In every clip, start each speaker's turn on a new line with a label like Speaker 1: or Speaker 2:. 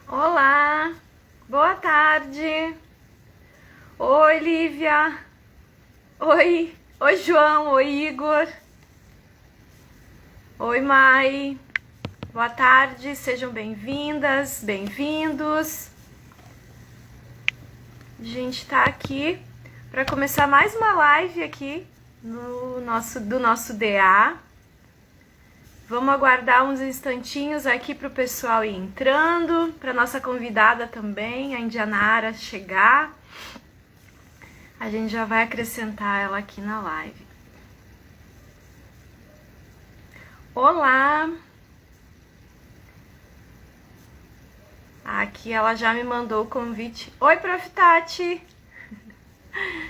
Speaker 1: Olá, boa tarde. Oi, Lívia. Oi, João. Oi, Igor. Oi, Mai. Boa tarde, sejam bem-vindas, bem-vindos. A gente tá aqui para começar mais uma live aqui do nosso DA. Vamos aguardar uns instantinhos aqui para o pessoal ir entrando, para nossa convidada também, a Indianara, chegar. A gente já vai acrescentar ela aqui na live. Olá! Aqui ela já me mandou o convite. Oi, Prof. Tati!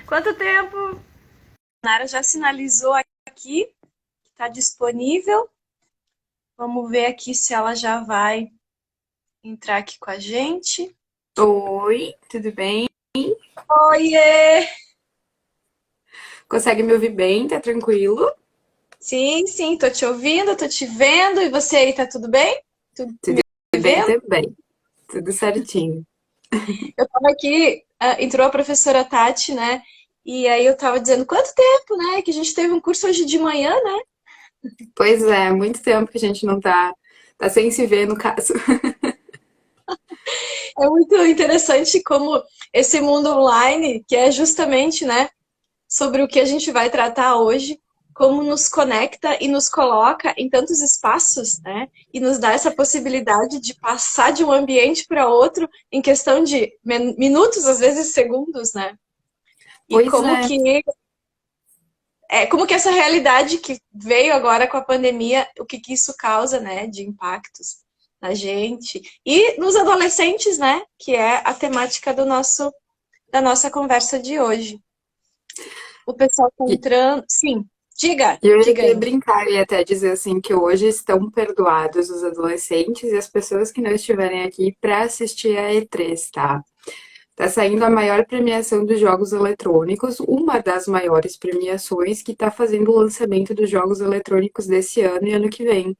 Speaker 1: Quanto tempo? A Nara já sinalizou aqui que está disponível. Vamos ver aqui se ela já vai entrar aqui com a gente.
Speaker 2: Oi, tudo bem?
Speaker 1: Oiê!
Speaker 2: Consegue me ouvir bem? Tá tranquilo?
Speaker 1: Sim, tô te ouvindo, tô te vendo. E você aí, tá tudo bem? Tudo
Speaker 2: Tudo
Speaker 1: me
Speaker 2: bem
Speaker 1: vendo?
Speaker 2: também. Tudo certinho.
Speaker 1: Eu tava aqui, entrou a professora Tati, né? E aí eu tava dizendo, quanto tempo, né? Que a gente teve um curso hoje de manhã, né?
Speaker 2: Pois é, muito tempo que a gente não tá sem se ver, no caso.
Speaker 1: É muito interessante como esse mundo online, que é justamente, né, sobre o que a gente vai tratar hoje, como nos conecta e nos coloca em tantos espaços, né? E nos dá essa possibilidade de passar de um ambiente para outro em questão de minutos, às vezes segundos, né? E
Speaker 2: Pois é.
Speaker 1: como que essa realidade que veio agora com a pandemia, o que que isso causa, né, de impactos na gente e nos adolescentes, né, que é a temática da nossa conversa de hoje. O pessoal tá
Speaker 2: E
Speaker 1: entrando. Sim,
Speaker 2: eu ia
Speaker 1: diga
Speaker 2: até
Speaker 1: aí.
Speaker 2: brincar e até dizer assim que hoje estão perdoados os adolescentes e as pessoas que não estiverem aqui para assistir a E3, tá? Tá saindo a maior premiação dos jogos eletrônicos, uma das maiores premiações que tá fazendo o lançamento dos jogos eletrônicos desse ano e ano que vem.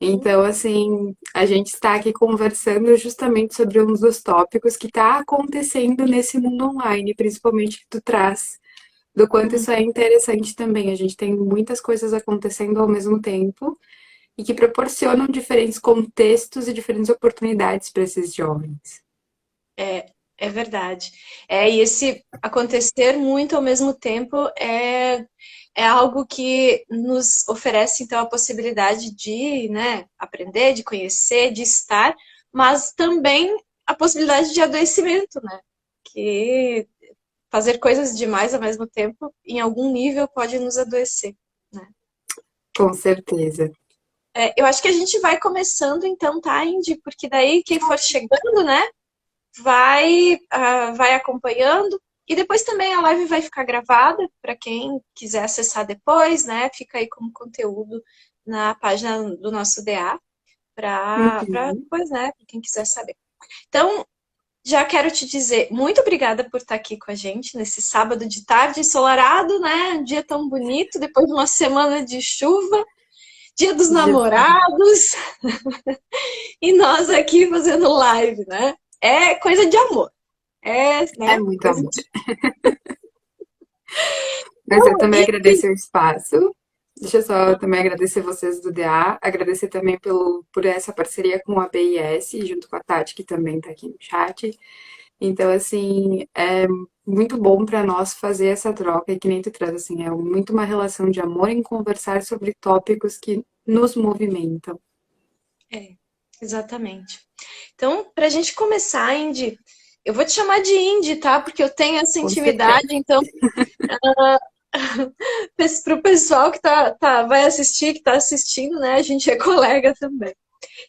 Speaker 2: Então, assim, a gente está aqui conversando justamente sobre um dos tópicos que está acontecendo nesse mundo online, principalmente que tu traz, do quanto
Speaker 1: Uhum.
Speaker 2: isso é interessante também. A gente tem muitas coisas acontecendo ao mesmo tempo e que proporcionam diferentes contextos e diferentes oportunidades para esses jovens.
Speaker 1: É verdade. E esse acontecer muito ao mesmo tempo é algo que nos oferece, então, a possibilidade de, né, aprender, de conhecer, de estar, mas também a possibilidade de adoecimento, né? Que fazer coisas demais ao mesmo tempo, em algum nível, pode nos adoecer, né?
Speaker 2: Com certeza.
Speaker 1: Eu acho que a gente vai começando, então, tá, Indy? Porque daí quem for chegando, né? Vai acompanhando. E depois também a live vai ficar gravada para quem quiser acessar depois, né? Fica aí como conteúdo na página do nosso DA para
Speaker 2: Uhum.
Speaker 1: depois, né? Para quem quiser saber. Então, já quero te dizer muito obrigada por estar aqui com a gente nesse sábado de tarde ensolarado, né? Um dia tão bonito, depois de uma semana de chuva, Dia dos
Speaker 2: Justamente.
Speaker 1: Namorados, e nós aqui fazendo live, né? É coisa de amor.
Speaker 2: É
Speaker 1: Né?
Speaker 2: muito
Speaker 1: Coisa
Speaker 2: amor.
Speaker 1: de...
Speaker 2: Mas eu também
Speaker 1: E
Speaker 2: agradeço o espaço. Deixa eu só também agradecer vocês do DA, agradecer também por essa parceria com a BIS, junto com a Tati, que também está aqui no chat. Então, assim, é muito bom para nós fazer essa troca, e que nem tu traz, assim, é muito uma relação de amor em conversar sobre tópicos que nos movimentam.
Speaker 1: É, exatamente. Então, para a gente começar, Indy, eu vou te chamar de Indy, tá? Porque eu tenho essa
Speaker 2: Com
Speaker 1: intimidade,
Speaker 2: certeza.
Speaker 1: então, para o pessoal que vai assistir, que está assistindo, né? A gente é colega também.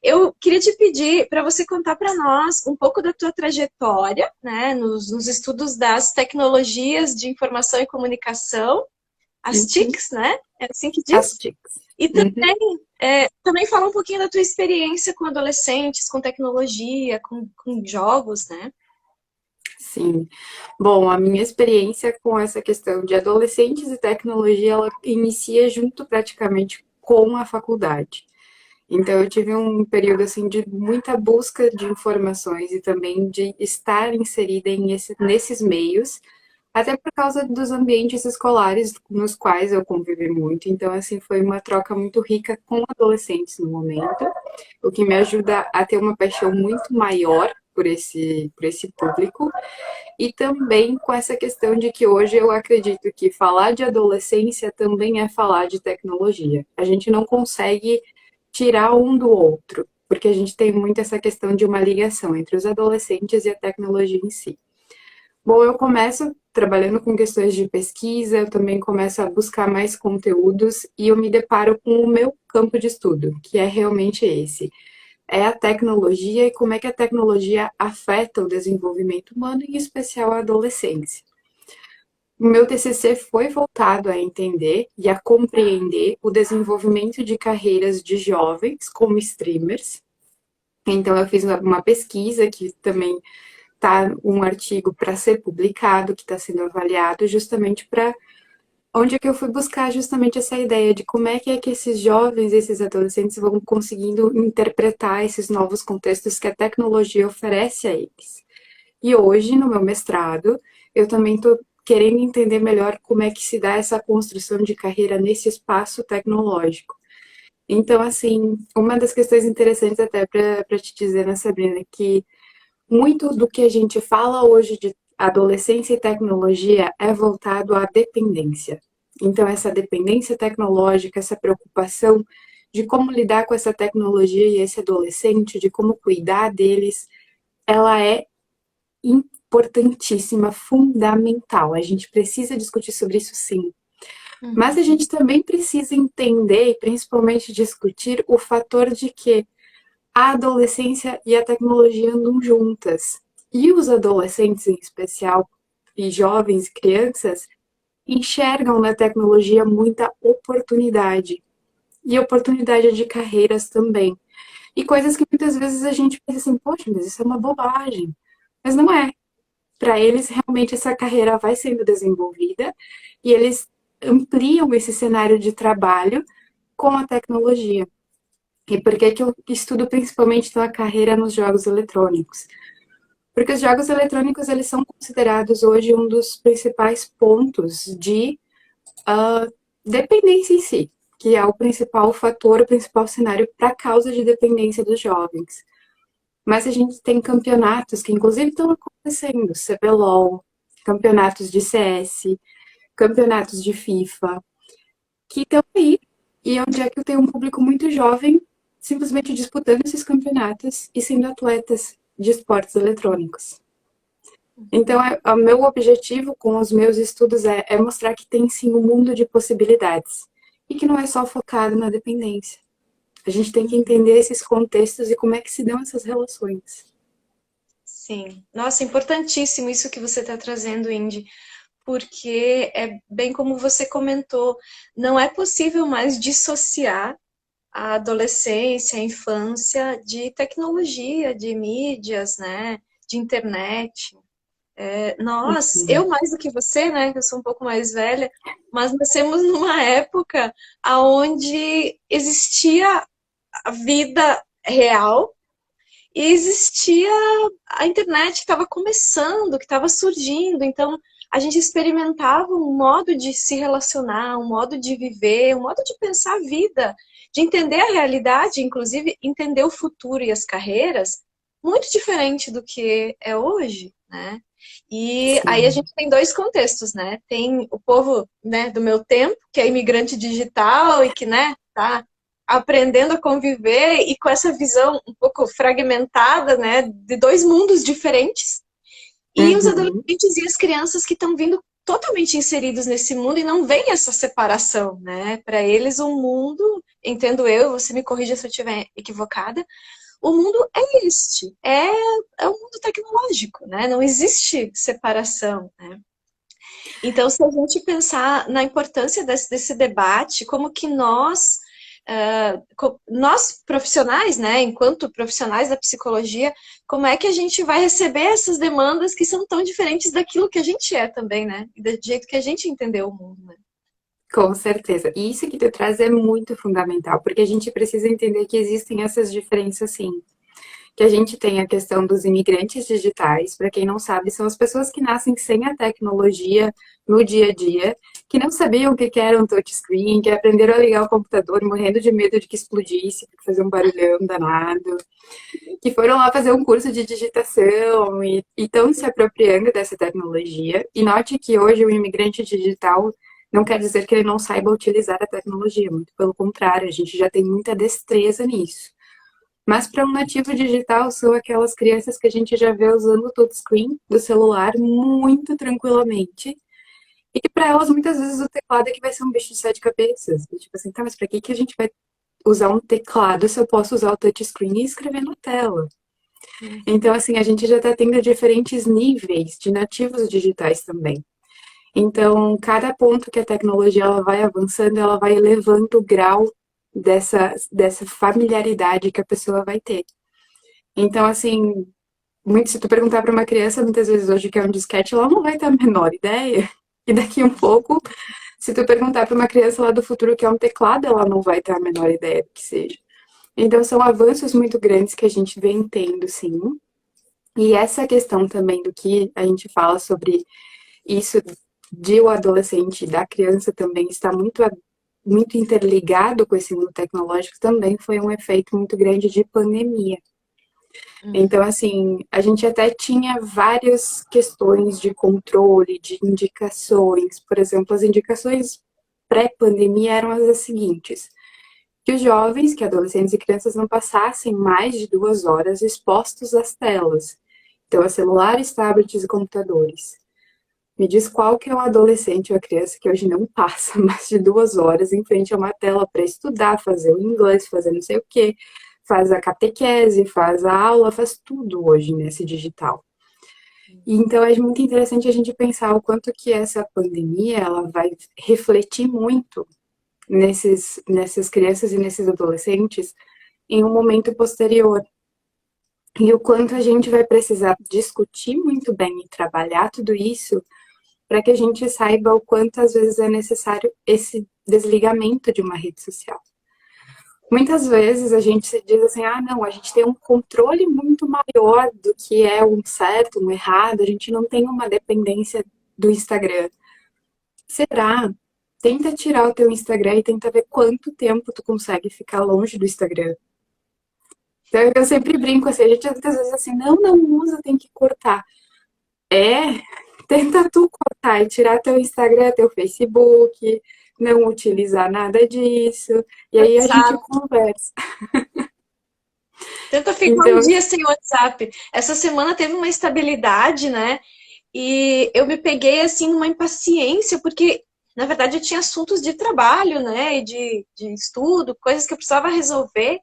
Speaker 1: Eu queria te pedir para você contar para nós um pouco da tua trajetória, né, nos estudos das tecnologias de informação e comunicação, as
Speaker 2: Uhum.
Speaker 1: TICs, né? É assim que
Speaker 2: As
Speaker 1: diz?
Speaker 2: dicas.
Speaker 1: E
Speaker 2: Uhum.
Speaker 1: também fala um pouquinho da tua experiência com adolescentes, com tecnologia, com jogos, né?
Speaker 2: Sim. Bom, a minha experiência com essa questão de adolescentes e tecnologia, ela inicia junto praticamente com a faculdade. Então, eu tive um período assim de muita busca de informações e também de estar inserida nesses meios, até por causa dos ambientes escolares nos quais eu convivi muito. Então, assim, foi uma troca muito rica com adolescentes no momento, o que me ajuda a ter uma paixão muito maior por esse público e também com essa questão de que hoje eu acredito que falar de adolescência também é falar de tecnologia. A gente não consegue tirar um do outro, porque a gente tem muito essa questão de uma ligação entre os adolescentes e a tecnologia em si. Bom, eu começo trabalhando com questões de pesquisa, eu também começo a buscar mais conteúdos e eu me deparo com o meu campo de estudo, que é realmente esse. É a tecnologia e como é que a tecnologia afeta o desenvolvimento humano, em especial a adolescência. O meu TCC foi voltado a entender e a compreender o desenvolvimento de carreiras de jovens como streamers. Então, eu fiz uma pesquisa que também está um artigo para ser publicado, que está sendo avaliado, justamente para onde é que eu fui buscar justamente essa ideia de como é que esses jovens, esses adolescentes vão conseguindo interpretar esses novos contextos que a tecnologia oferece a eles. E hoje, no meu mestrado, eu também estou querendo entender melhor como é que se dá essa construção de carreira nesse espaço tecnológico. Então, assim, uma das questões interessantes até para te dizer, né, Sabrina, que muito do que a gente fala hoje de adolescência e tecnologia é voltado à dependência. Então, essa dependência tecnológica, essa preocupação de como lidar com essa tecnologia e esse adolescente, de como cuidar deles, ela é importantíssima, fundamental. A gente precisa discutir sobre isso sim. Mas a
Speaker 1: Uhum.
Speaker 2: gente também precisa entender e principalmente discutir o fator de que a adolescência e a tecnologia andam juntas. E os adolescentes, em especial, e jovens e crianças, enxergam na tecnologia muita oportunidade. E oportunidade de carreiras também. E coisas que muitas vezes a gente pensa assim, poxa, mas isso é uma bobagem. Mas não é. Para eles, realmente, essa carreira vai sendo desenvolvida e eles ampliam esse cenário de trabalho com a tecnologia. E por que que eu estudo principalmente a carreira nos jogos eletrônicos? Porque os jogos eletrônicos eles são considerados hoje um dos principais pontos de dependência em si, que é o principal fator, o principal cenário para a causa de dependência dos jovens. Mas a gente tem campeonatos que inclusive estão acontecendo, CBLOL, campeonatos de CS, campeonatos de FIFA, que estão aí. E onde é que eu tenho um público muito jovem simplesmente disputando esses campeonatos e sendo atletas de esportes eletrônicos. Então, o meu objetivo com os meus estudos é mostrar que tem sim um mundo de possibilidades e que não é só focado na dependência. A gente tem que entender esses contextos e como é que se dão essas relações.
Speaker 1: Sim. Nossa, importantíssimo isso que você está trazendo, Indy, porque é bem como você comentou, não é possível mais dissociar a adolescência, a infância de tecnologia, de mídias, né, de internet. Nós, eu mais do que você, né, que eu sou um pouco mais velha, mas nascemos numa época onde existia a vida real e existia a internet que estava começando, que estava surgindo. Então, a gente experimentava um modo de se relacionar, um modo de viver, um modo de pensar a vida, de entender a realidade, inclusive entender o futuro e as carreiras, muito diferente do que é hoje, né? E aí a
Speaker 2: Sim.
Speaker 1: gente tem dois contextos, né? Tem o povo, né, do meu tempo, que é imigrante digital e que, né, tá aprendendo a conviver e com essa visão um pouco fragmentada, né, de dois mundos diferentes, e os
Speaker 2: Uhum.
Speaker 1: adolescentes e as crianças que estão vindo totalmente inseridos nesse mundo e não veem essa separação, né? Para eles, o mundo entendo eu, você me corrija se eu estiver equivocada, o mundo é é um mundo tecnológico, né? Não existe separação, né? Então, se a gente pensar na importância desse debate, como que nós profissionais, né, enquanto profissionais da psicologia, como é que a gente vai receber essas demandas que são tão diferentes daquilo que a gente é também, né? E do jeito que a gente entendeu o mundo, né?
Speaker 2: Com certeza. E isso que tu traz é muito fundamental, porque a gente precisa entender que existem essas diferenças, sim. Que a gente tem a questão dos imigrantes digitais, para quem não sabe, são as pessoas que nascem sem a tecnologia no dia a dia, que não sabiam o que era um touchscreen, que aprenderam a ligar o computador morrendo de medo de que explodisse, porque fazia um barulhão danado, que foram lá fazer um curso de digitação e estão se apropriando dessa tecnologia. E note que hoje o imigrante digital não quer dizer que ele não saiba utilizar a tecnologia, muito pelo contrário, a gente já tem muita destreza nisso. Mas para um nativo digital são aquelas crianças que a gente já vê usando o touchscreen do celular muito tranquilamente. E que para elas muitas vezes o teclado é que vai ser um bicho de sete cabeças. Tipo assim, tá, mas para que a gente vai usar um teclado se eu posso usar o touchscreen e escrever na tela? Então, assim, a gente já está tendo diferentes níveis de nativos digitais também. Então, cada ponto que a tecnologia ela vai avançando, ela vai elevando o grau dessa familiaridade que a pessoa vai ter. Então, assim, muito, se tu perguntar para uma criança, muitas vezes hoje que é um disquete, ela não vai ter a menor ideia. E daqui um pouco, se tu perguntar para uma criança lá do futuro que é um teclado, ela não vai ter a menor ideia do que seja. Então, são avanços muito grandes que a gente vem tendo, sim. E essa questão também do que a gente fala sobre isso de o adolescente, da criança também está muito interligado com esse mundo tecnológico, também foi um efeito muito grande de pandemia. Então, assim, a gente até tinha várias questões de controle, de indicações. Por exemplo, as indicações pré-pandemia eram as seguintes: que os jovens, que adolescentes e crianças não passassem mais de 2 horas expostos às telas. Então, a celulares, tablets e computadores. Me diz qual que é o adolescente ou a criança que hoje não passa mais de 2 horas em frente a uma tela para estudar, fazer o inglês, fazer não sei o quê, faz a catequese, faz a aula, faz tudo hoje nesse digital. E então é muito interessante a gente pensar o quanto que essa pandemia ela vai refletir muito nessas crianças e nesses adolescentes em um momento posterior. E o quanto a gente vai precisar discutir muito bem e trabalhar tudo isso para que a gente saiba o quanto às vezes é necessário esse desligamento de uma rede social. Muitas vezes a gente se diz assim, ah, não, a gente tem um controle muito maior do que é um certo, um errado, a gente não tem uma dependência do Instagram. Será? Tenta tirar o teu Instagram e tenta ver quanto tempo tu consegue ficar longe do Instagram. Então eu sempre brinco assim, a gente muitas vezes assim, não usa, tem que cortar. É, tenta tu cortar e tirar teu Instagram, teu Facebook, não utilizar nada disso, e aí a gente
Speaker 1: WhatsApp.
Speaker 2: conversa.
Speaker 1: Tenta ficar um
Speaker 2: Então,
Speaker 1: dia sem WhatsApp. Essa semana teve uma estabilidade, né? E eu me peguei assim numa impaciência, porque na verdade eu tinha assuntos de trabalho, né? E de estudo, coisas que eu precisava resolver.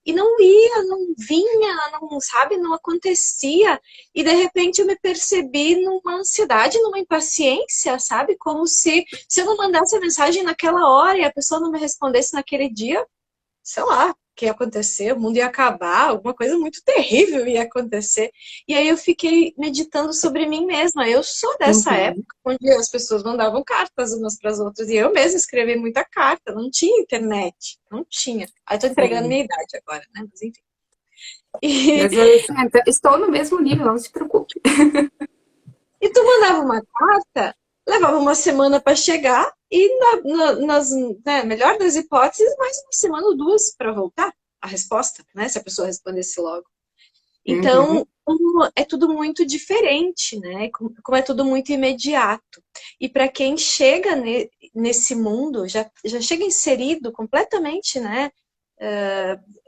Speaker 1: E não ia, não vinha, não, sabe, não acontecia. E de repente eu me percebi numa ansiedade, numa impaciência, sabe? Como se eu não mandasse a mensagem naquela hora e a pessoa não me respondesse naquele dia, sei lá, o que ia acontecer, o mundo ia acabar, alguma coisa muito terrível ia acontecer. E aí eu fiquei meditando sobre mim mesma. Eu sou dessa
Speaker 2: uhum,
Speaker 1: época onde as pessoas mandavam cartas umas para as outras e eu mesma escrevi muita carta, não tinha internet, não tinha. Aí tô entregando
Speaker 2: sim.
Speaker 1: minha idade agora, né? Mas enfim. E,
Speaker 2: Mas eu estou no mesmo nível, não se preocupe.
Speaker 1: e tu mandava uma carta, levava uma semana para chegar e nas, né, melhor das hipóteses, mais uma semana ou duas para voltar a resposta, né? Se a pessoa respondesse logo.
Speaker 2: Uhum,
Speaker 1: Então, é tudo muito diferente, né? Como é tudo muito imediato. E para quem chega nesse mundo, já chega inserido completamente, né?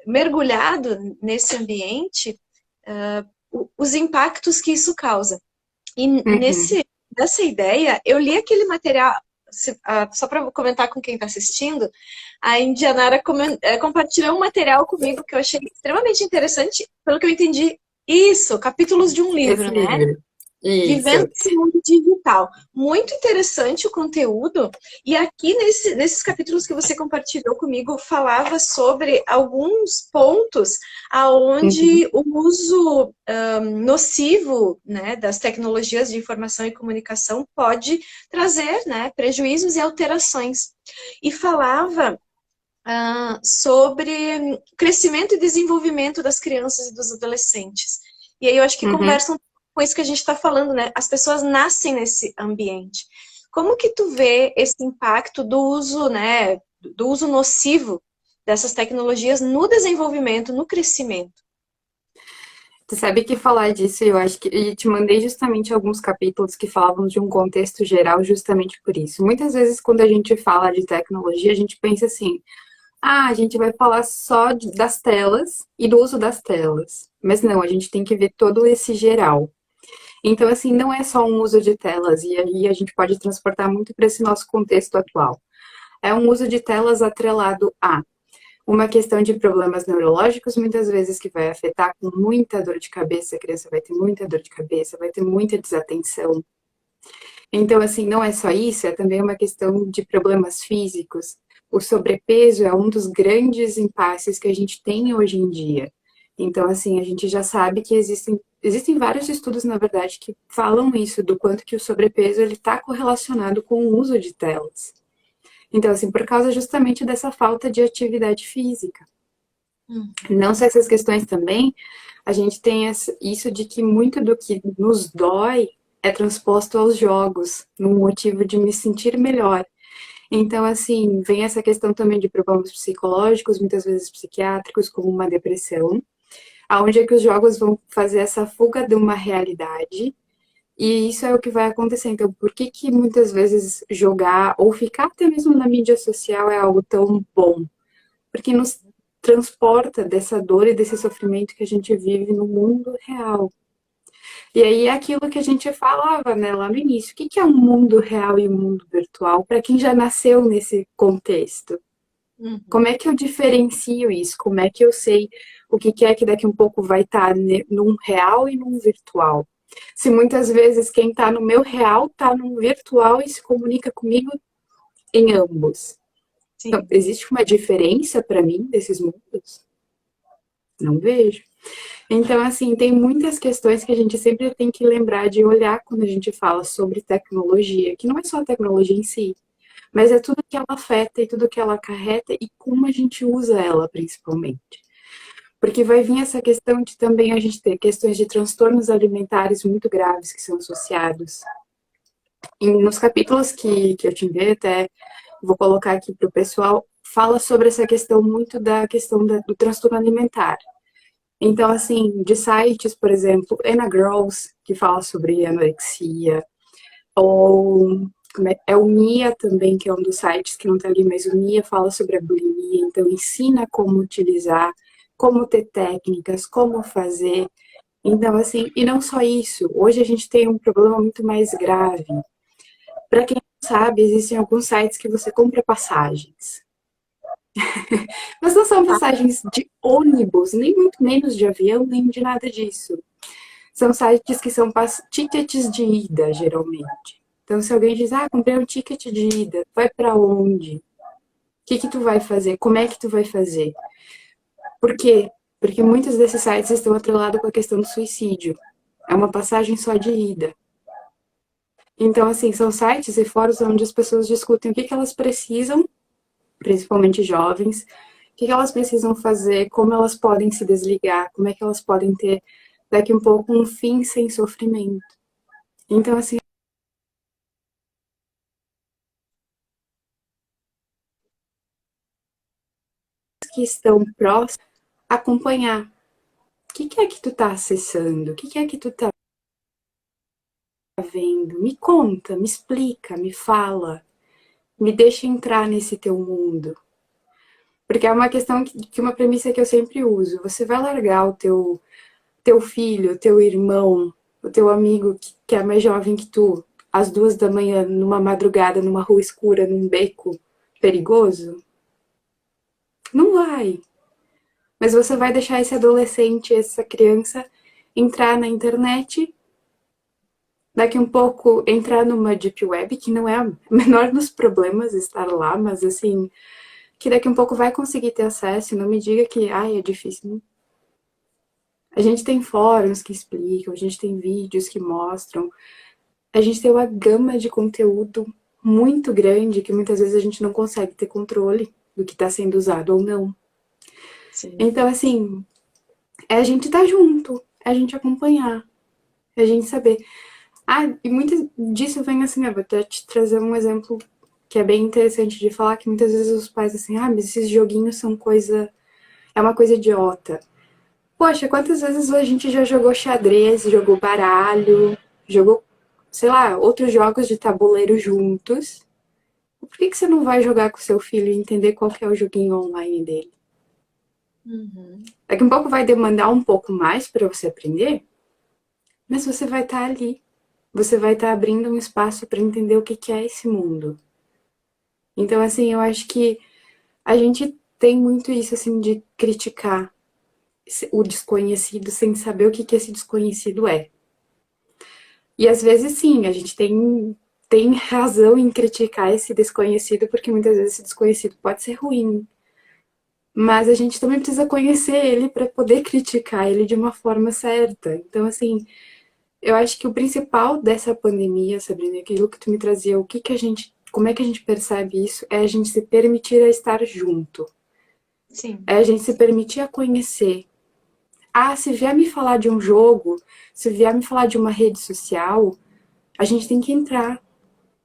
Speaker 1: Mergulhado nesse ambiente, os impactos que isso causa. E
Speaker 2: uhum,
Speaker 1: nessa ideia, eu li aquele material, só para comentar com quem está assistindo, a Indianara compartilhou um material comigo que eu achei extremamente interessante, pelo que eu entendi. Isso, capítulos de um livro,
Speaker 2: Esse
Speaker 1: né?
Speaker 2: livro.
Speaker 1: Vivendo
Speaker 2: Isso.
Speaker 1: esse mundo digital. Muito interessante o conteúdo. E aqui nesses capítulos que você compartilhou comigo, falava sobre alguns pontos
Speaker 2: Uhum.
Speaker 1: aonde o uso nocivo, né, das tecnologias de informação e comunicação pode trazer, né, prejuízos e alterações. E falava sobre crescimento e desenvolvimento das crianças e dos adolescentes. E aí eu acho que
Speaker 2: Uhum.
Speaker 1: conversam com isso que a gente está falando, né? As pessoas nascem nesse ambiente. Como que tu vê esse impacto do uso, né, do uso nocivo dessas tecnologias no desenvolvimento, no crescimento?
Speaker 2: Tu sabe que falar disso, eu acho que. E te mandei justamente alguns capítulos que falavam de um contexto geral, justamente por isso. Muitas vezes, quando a gente fala de tecnologia, a gente pensa assim: ah, a gente vai falar só das telas e do uso das telas. Mas não, a gente tem que ver todo esse geral. Então, assim, não é só um uso de telas, e aí a gente pode transportar muito para esse nosso contexto atual. É um uso de telas atrelado a uma questão de problemas neurológicos, muitas vezes que vai afetar com muita dor de cabeça, a criança vai ter muita dor de cabeça, vai ter muita desatenção. Então, assim, não é só isso, é também uma questão de problemas físicos. O sobrepeso é um dos grandes impasses que a gente tem hoje em dia. Então, assim, a gente já sabe que existem vários estudos, na verdade, que falam isso, do quanto que o sobrepeso ele está correlacionado com o uso de telas. Então, assim, por causa justamente dessa falta de atividade física. Não só essas questões também, a gente tem isso de que muito do que nos dói é transposto aos jogos, num motivo de me sentir melhor. Então, assim, vem essa questão também de problemas psicológicos, muitas vezes psiquiátricos, como uma depressão, aonde é que os jogos vão fazer essa fuga de uma realidade, e isso é o que vai acontecer. Então, por que que muitas vezes jogar ou ficar até mesmo na mídia social é algo tão bom? Porque nos transporta dessa dor e desse sofrimento que a gente vive no mundo real. E aí é aquilo que a gente falava, né, lá no início. O que é um mundo real e um mundo virtual para quem já nasceu nesse contexto?
Speaker 1: Uhum.
Speaker 2: Como é que eu diferencio isso? Como é que eu sei o que é que daqui um pouco vai estar num real e num virtual? Se muitas vezes quem está no meu real está num virtual e se comunica comigo em ambos. Então,
Speaker 1: Sim.
Speaker 2: existe uma diferença para mim desses mundos? Não vejo. Então, assim, tem muitas questões que a gente sempre tem que lembrar de olhar quando a gente fala sobre tecnologia, que não é só a tecnologia em si, mas é tudo que ela afeta e tudo que ela acarreta e como a gente usa ela, principalmente. Porque vai vir essa questão de também a gente ter questões de transtornos alimentares muito graves que são associados. E nos capítulos que eu te enviei, até vou colocar aqui para o pessoal, fala sobre essa questão muito da questão do transtorno alimentar. Então, assim, de sites, por exemplo, Anna Girls, que fala sobre anorexia, ou é o Mia também, que é um dos sites que não está ali, mas o Mia fala sobre a bulimia, então ensina como utilizar, como ter técnicas, como fazer. Então, assim, e não só isso, hoje a gente tem um problema muito mais grave. Para quem não sabe, existem alguns sites que você compra passagens. Mas não são passagens de ônibus, nem muito menos de avião, nem de nada disso. São sites que são tickets de ida, geralmente. Então, se alguém diz, ah, comprei um ticket de ida, vai para onde? O que tu vai fazer? Como é que tu vai fazer? Por quê? Porque muitos desses sites estão atrelados com a questão do suicídio. É uma passagem só de ida. Então, assim, são sites e fóruns onde as pessoas discutem o que, que elas precisam, principalmente jovens, o que, que elas precisam fazer, como elas podem se desligar, como é que elas podem ter, daqui um pouco, um fim sem sofrimento. Então, assim, que estão próximos, acompanhar. O que é que tu tá acessando? O que é que tu tá vendo? Me conta, me explica, me fala, me deixa entrar nesse teu mundo. Porque é uma questão que uma premissa que eu sempre uso. Você vai largar o teu filho, o teu irmão, o teu amigo que é mais jovem que tu. às 2 da manhã, numa madrugada, numa rua escura, num beco perigoso? Não vai. Mas você vai deixar esse adolescente, essa criança, entrar na internet, daqui um pouco entrar numa deep web, que não é o menor dos problemas estar lá, mas assim, que daqui um pouco vai conseguir ter acesso. Não me diga que, ai, é difícil. A gente tem fóruns que explicam, a gente tem vídeos que mostram, a gente tem uma gama de conteúdo muito grande que muitas vezes a gente não consegue ter controle do que está sendo usado ou não.
Speaker 1: Sim.
Speaker 2: Então, assim, é a gente estar junto, é a gente acompanhar, é a gente saber. Ah, e muito disso vem assim, eu vou até te trazer um exemplo que é bem interessante de falar, que muitas vezes os pais assim, ah, mas esses joguinhos são coisa, é uma coisa idiota. Poxa, quantas vezes a gente já jogou xadrez, jogou baralho, jogou, sei lá, outros jogos de tabuleiro juntos? Por que você não vai jogar com seu filho e entender qual que é o joguinho online dele?
Speaker 1: Uhum.
Speaker 2: Daqui um pouco vai demandar um pouco mais para você aprender, mas você vai estar ali. Você vai estar abrindo um espaço para entender o que que é esse mundo. Então, assim, eu acho que a gente tem muito isso, assim, de criticar o desconhecido sem saber o que que esse desconhecido é. E às vezes, sim, a gente tem razão em criticar esse desconhecido, porque muitas vezes esse desconhecido pode ser ruim. Mas a gente também precisa conhecer ele para poder criticar ele de uma forma certa. Então, assim, eu acho que o principal dessa pandemia, Sabrina, aquilo que tu me trazia, o que que a gente, como é que a gente percebe isso, é a gente se permitir a estar junto.
Speaker 1: Sim.
Speaker 2: É a gente se permitir a conhecer. Ah, se vier me falar de um jogo, se vier me falar de uma rede social, a gente tem que entrar.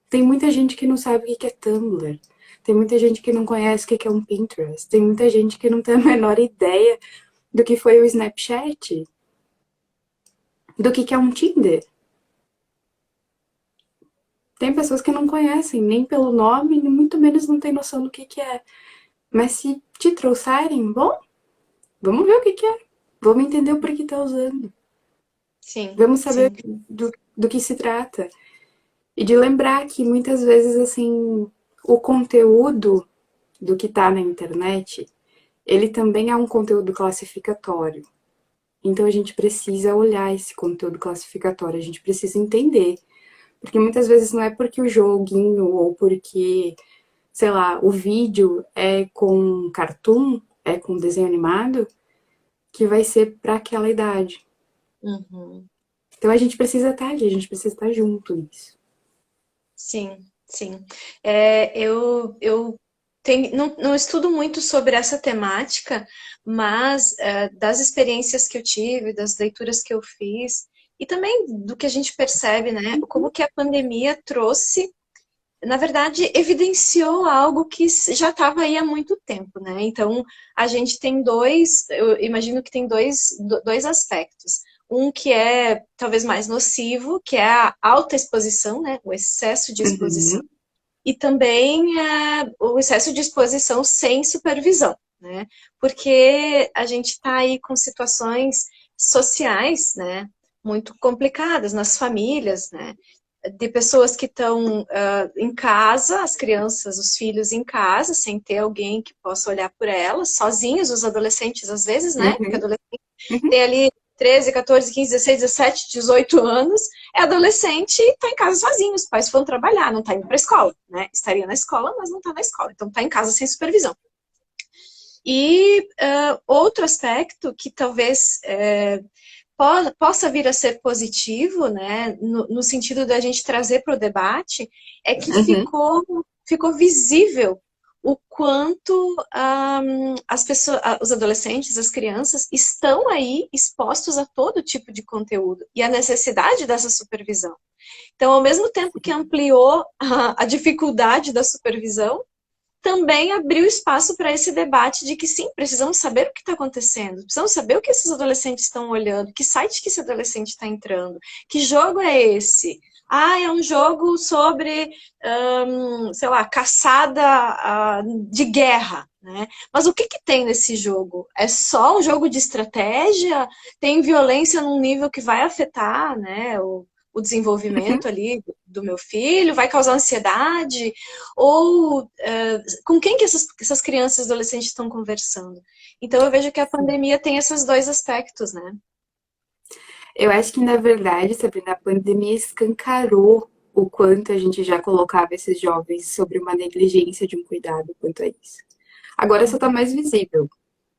Speaker 2: Tem muita gente que não sabe o que é Tumblr. Tem muita gente que não conhece o que é um Pinterest. Tem muita gente que não tem a menor ideia do que foi o Snapchat, do que é um Tinder. Tem pessoas que não conhecem nem pelo nome, nem muito menos não tem noção do que é. Mas se te trouxerem, bom, vamos ver o que é. Vamos entender o porquê tá usando.
Speaker 1: Sim.
Speaker 2: Vamos saber
Speaker 1: Sim.
Speaker 2: do que se trata. E de lembrar que muitas vezes, assim, o conteúdo do que tá na internet, ele também é um conteúdo classificatório. Então a gente precisa olhar esse conteúdo classificatório, a gente precisa entender. Porque muitas vezes não é porque o joguinho ou porque, sei lá, o vídeo é com cartoon, é com desenho animado, que vai ser para aquela idade.
Speaker 1: Uhum.
Speaker 2: Então a gente precisa estar ali, a gente precisa estar junto nisso.
Speaker 1: Sim, sim. Eu não estudo muito sobre essa temática, mas das experiências que eu tive, das leituras que eu fiz, e também do que a gente percebe, né? Como que a pandemia trouxe, na verdade, evidenciou algo que já estava aí há muito tempo, né? Então, a gente tem eu imagino que tem dois aspectos. Um que é talvez mais nocivo, que é a alta exposição, né? O excesso de exposição.
Speaker 2: Uhum,
Speaker 1: E também o excesso de exposição sem supervisão, né? Porque a gente está aí com situações sociais, né? Muito complicadas nas famílias, né? De pessoas que estão em casa, as crianças, os filhos em casa, sem ter alguém que possa olhar por elas, sozinhos, os adolescentes às vezes, né? Porque
Speaker 2: uhum,
Speaker 1: adolescente
Speaker 2: uhum,
Speaker 1: tem ali 13, 14, 15, 16, 17, 18 anos, é adolescente e está em casa sozinho. Os pais foram trabalhar, não está indo para a escola, né? Estaria na escola, mas não está na escola. Então está em casa sem supervisão. E outro aspecto que talvez possa vir a ser positivo, né, no sentido da gente trazer para o debate, é que
Speaker 2: uhum.
Speaker 1: ficou visível o quanto as pessoas, os adolescentes, as crianças estão aí expostos a todo tipo de conteúdo e a necessidade dessa supervisão. Então, ao mesmo tempo que ampliou a dificuldade da supervisão, também abriu espaço para esse debate de que sim, precisamos saber o que está acontecendo, precisamos saber o que esses adolescentes estão olhando, que site que esse adolescente está entrando, que jogo é esse? Ah, é um jogo sobre, sei lá, caçada de guerra, né? Mas o que que tem nesse jogo? É só um jogo de estratégia? Tem violência num nível que vai afetar, né, o desenvolvimento ali do meu filho, vai causar ansiedade, ou com quem que essas crianças e adolescentes estão conversando. Então eu vejo que a pandemia tem esses dois aspectos, né?
Speaker 2: Eu acho que, na verdade, Sabrina, a pandemia escancarou o quanto a gente já colocava esses jovens sobre uma negligência de um cuidado quanto a isso. Agora só tá mais visível.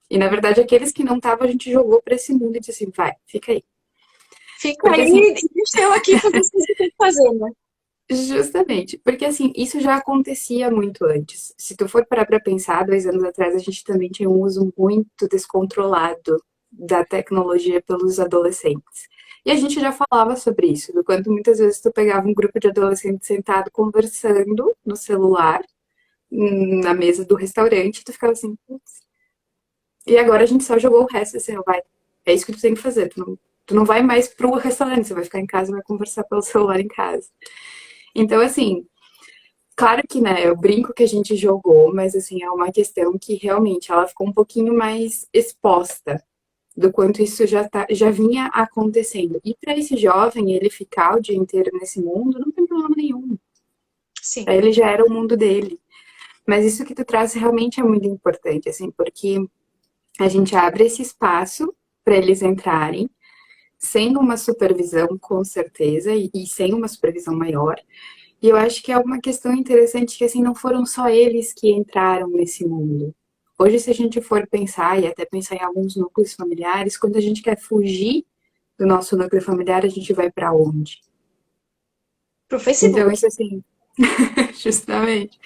Speaker 2: E, na verdade, aqueles que não estavam, a gente jogou para esse mundo e disse assim, vai, fica aí.
Speaker 1: Fica
Speaker 2: Porque,
Speaker 1: aí
Speaker 2: assim,
Speaker 1: e deixa eu aqui fazer o que você tem que fazer, né?
Speaker 2: justamente, porque, assim, isso já acontecia muito antes. Se tu for parar pra pensar, 2 anos atrás, a gente também tinha um uso muito descontrolado da tecnologia pelos adolescentes. E a gente já falava sobre isso, do quanto muitas vezes tu pegava um grupo de adolescentes sentado conversando no celular, na mesa do restaurante, e tu ficava assim, putz. E agora a gente só jogou o resto assim, ó, vai. É isso que tu tem que fazer. Tu não vai mais pro restaurante, você vai ficar em casa e vai conversar pelo celular em casa. Então, assim, claro que, né, eu brinco que a gente jogou, mas, assim, é uma questão que realmente ela ficou um pouquinho mais exposta do quanto isso já vinha acontecendo. E para esse jovem, ele ficar o dia inteiro nesse mundo, não tem problema nenhum. Para
Speaker 1: Sim.
Speaker 2: ele já era o mundo dele. Mas isso que tu traz realmente é muito importante, assim, porque a gente abre esse espaço para eles entrarem, sem uma supervisão, com certeza, e sem uma supervisão maior. E eu acho que é uma questão interessante que, assim, não foram só eles que entraram nesse mundo. Hoje, se a gente for pensar, e até pensar em alguns núcleos familiares, quando a gente quer fugir do nosso núcleo familiar, a gente vai para onde?
Speaker 1: Pro
Speaker 2: Então,
Speaker 1: Facebook.
Speaker 2: isso assim, justamente.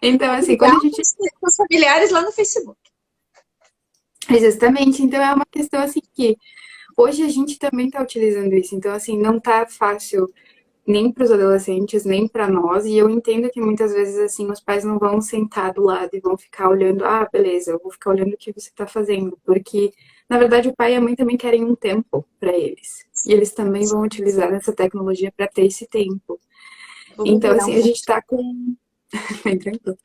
Speaker 2: Então, assim, quando
Speaker 1: Ligar
Speaker 2: a gente.
Speaker 1: com os familiares lá no Facebook.
Speaker 2: Justamente, então é uma questão assim que hoje a gente também está utilizando isso. Então, assim, não tá fácil nem para os adolescentes, nem para nós. E eu entendo que muitas vezes, assim, os pais não vão sentar do lado e vão ficar olhando, ah, beleza, eu vou ficar olhando o que você está fazendo. Porque, na verdade, o pai e a mãe também querem um tempo para eles. E eles também vão utilizar essa tecnologia para ter esse tempo.
Speaker 1: Vamos
Speaker 2: Então,
Speaker 1: virar um
Speaker 2: assim, a
Speaker 1: pouco.
Speaker 2: gente está com. Bem tranquilo.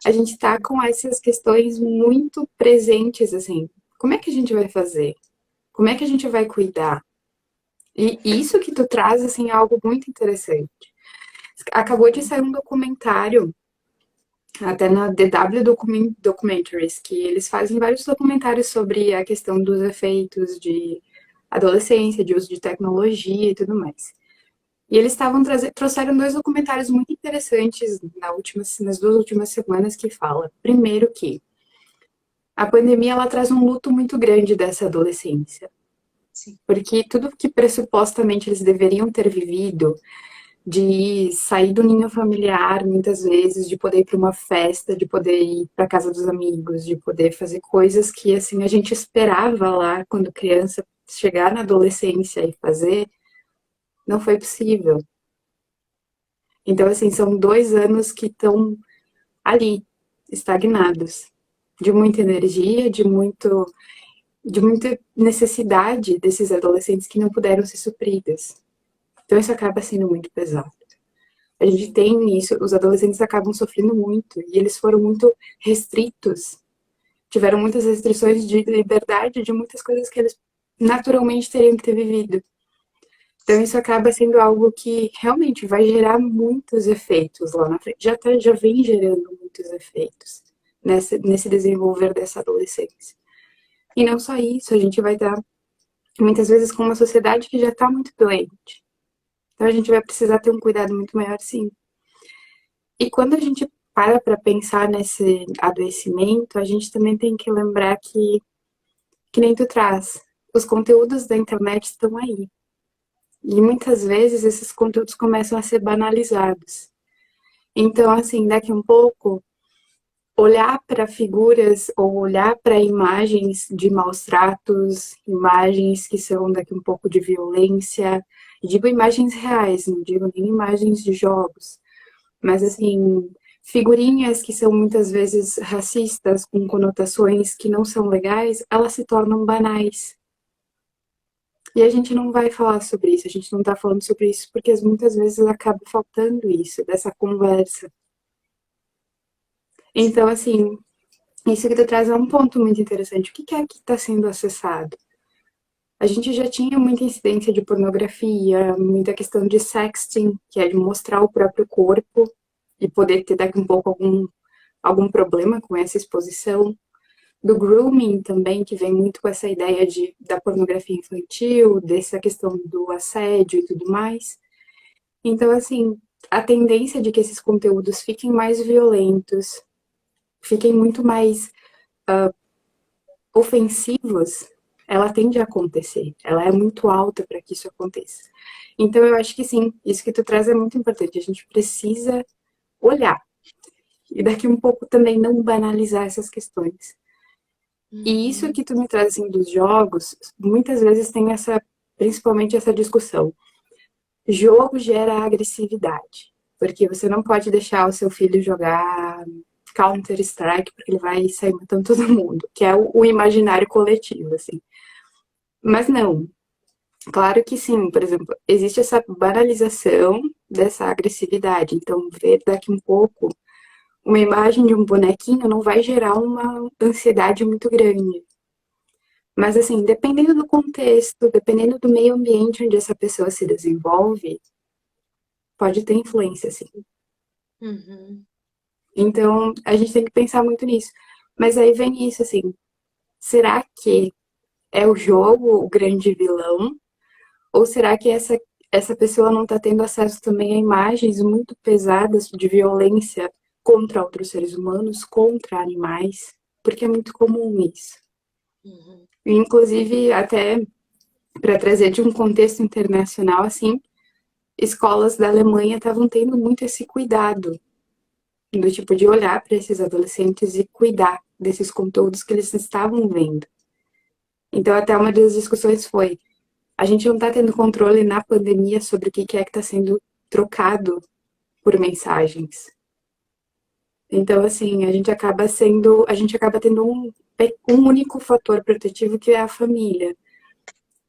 Speaker 2: A gente está com essas questões muito presentes, assim. Como é que a gente vai fazer? Como é que a gente vai cuidar? E isso que tu traz, assim, é algo muito interessante. Acabou de sair um documentário, até na DW Documentaries, que eles fazem vários documentários sobre a questão dos efeitos de adolescência, de uso de tecnologia e tudo mais. E eles trouxeram 2 documentários muito interessantes nas 2 últimas semanas que fala. Primeiro que a pandemia ela traz um luto muito grande dessa adolescência.
Speaker 1: Sim.
Speaker 2: Porque tudo que pressupostamente eles deveriam ter vivido, de sair do ninho familiar muitas vezes, de poder ir para uma festa, de poder ir para casa dos amigos, de poder fazer coisas que assim a gente esperava lá quando criança chegar na adolescência e fazer, não foi possível. Então assim, são 2 anos que estão ali, estagnados, de muita energia, de muita necessidade desses adolescentes que não puderam ser supridas. Então isso acaba sendo muito pesado. A gente tem isso, os adolescentes acabam sofrendo muito e eles foram muito restritos, tiveram muitas restrições de liberdade de muitas coisas que eles naturalmente teriam que ter vivido. Então isso acaba sendo algo que realmente vai gerar muitos efeitos lá na frente. Já vem gerando muitos efeitos nesse desenvolver dessa adolescência. E não só isso, a gente vai dar muitas vezes com uma sociedade que já está muito doente. Então a gente vai precisar ter um cuidado muito maior, sim. E quando a gente para pensar nesse adoecimento, a gente também tem que lembrar que nem tu traz, os conteúdos da internet estão aí. E muitas vezes esses conteúdos começam a ser banalizados. Então, assim, daqui um pouco, olhar para figuras ou olhar para imagens de maus tratos, imagens que são daqui um pouco de violência, e digo imagens reais, não digo nem imagens de jogos, mas assim, figurinhas que são muitas vezes racistas, com conotações que não são legais, elas se tornam banais. E a gente não vai falar sobre isso, a gente não tá falando sobre isso porque muitas vezes acaba faltando isso, dessa conversa. Então, assim, isso que tu traz é um ponto muito interessante. O que é que está sendo acessado? A gente já tinha muita incidência de pornografia, muita questão de sexting, que é de mostrar o próprio corpo e poder ter daqui um pouco algum problema com essa exposição. Do grooming também, que vem muito com essa ideia da pornografia infantil, dessa questão do assédio e tudo mais. Então, assim, a tendência de que esses conteúdos fiquem mais violentos, fiquem muito mais ofensivos, ela tende a acontecer. Ela é muito alta para que isso aconteça. Então, eu acho que sim, isso que tu traz é muito importante. A gente precisa olhar. E daqui um pouco também não banalizar essas questões. E isso
Speaker 1: Uhum.
Speaker 2: que tu me traz assim, dos jogos, muitas vezes tem principalmente essa discussão. Jogo gera agressividade, porque você não pode deixar o seu filho jogar Counter-Strike porque ele vai sair matando todo mundo, que é o imaginário coletivo, assim. Mas não, claro que sim, por exemplo, existe essa banalização dessa agressividade, então ver daqui um pouco uma imagem de um bonequinho não vai gerar uma ansiedade muito grande. Mas, assim, dependendo do contexto, dependendo do meio ambiente onde essa pessoa se desenvolve, pode ter influência, sim.
Speaker 1: Uhum.
Speaker 2: Então, a gente tem que pensar muito nisso. Mas aí vem isso, assim, será que é o jogo o grande vilão? Ou será que essa pessoa não está tendo acesso também a imagens muito pesadas de violência contra outros seres humanos, contra animais? Porque é muito comum isso.
Speaker 1: Uhum.
Speaker 2: E, inclusive, até para trazer de um contexto internacional, assim, escolas da Alemanha estavam tendo muito esse cuidado, do tipo de olhar para esses adolescentes e cuidar desses conteúdos que eles estavam vendo. Então, até uma das discussões foi: a gente não está tendo controle na pandemia sobre o que é que está sendo trocado por mensagens. Então, assim, a gente acaba tendo um único fator protetivo que é a família.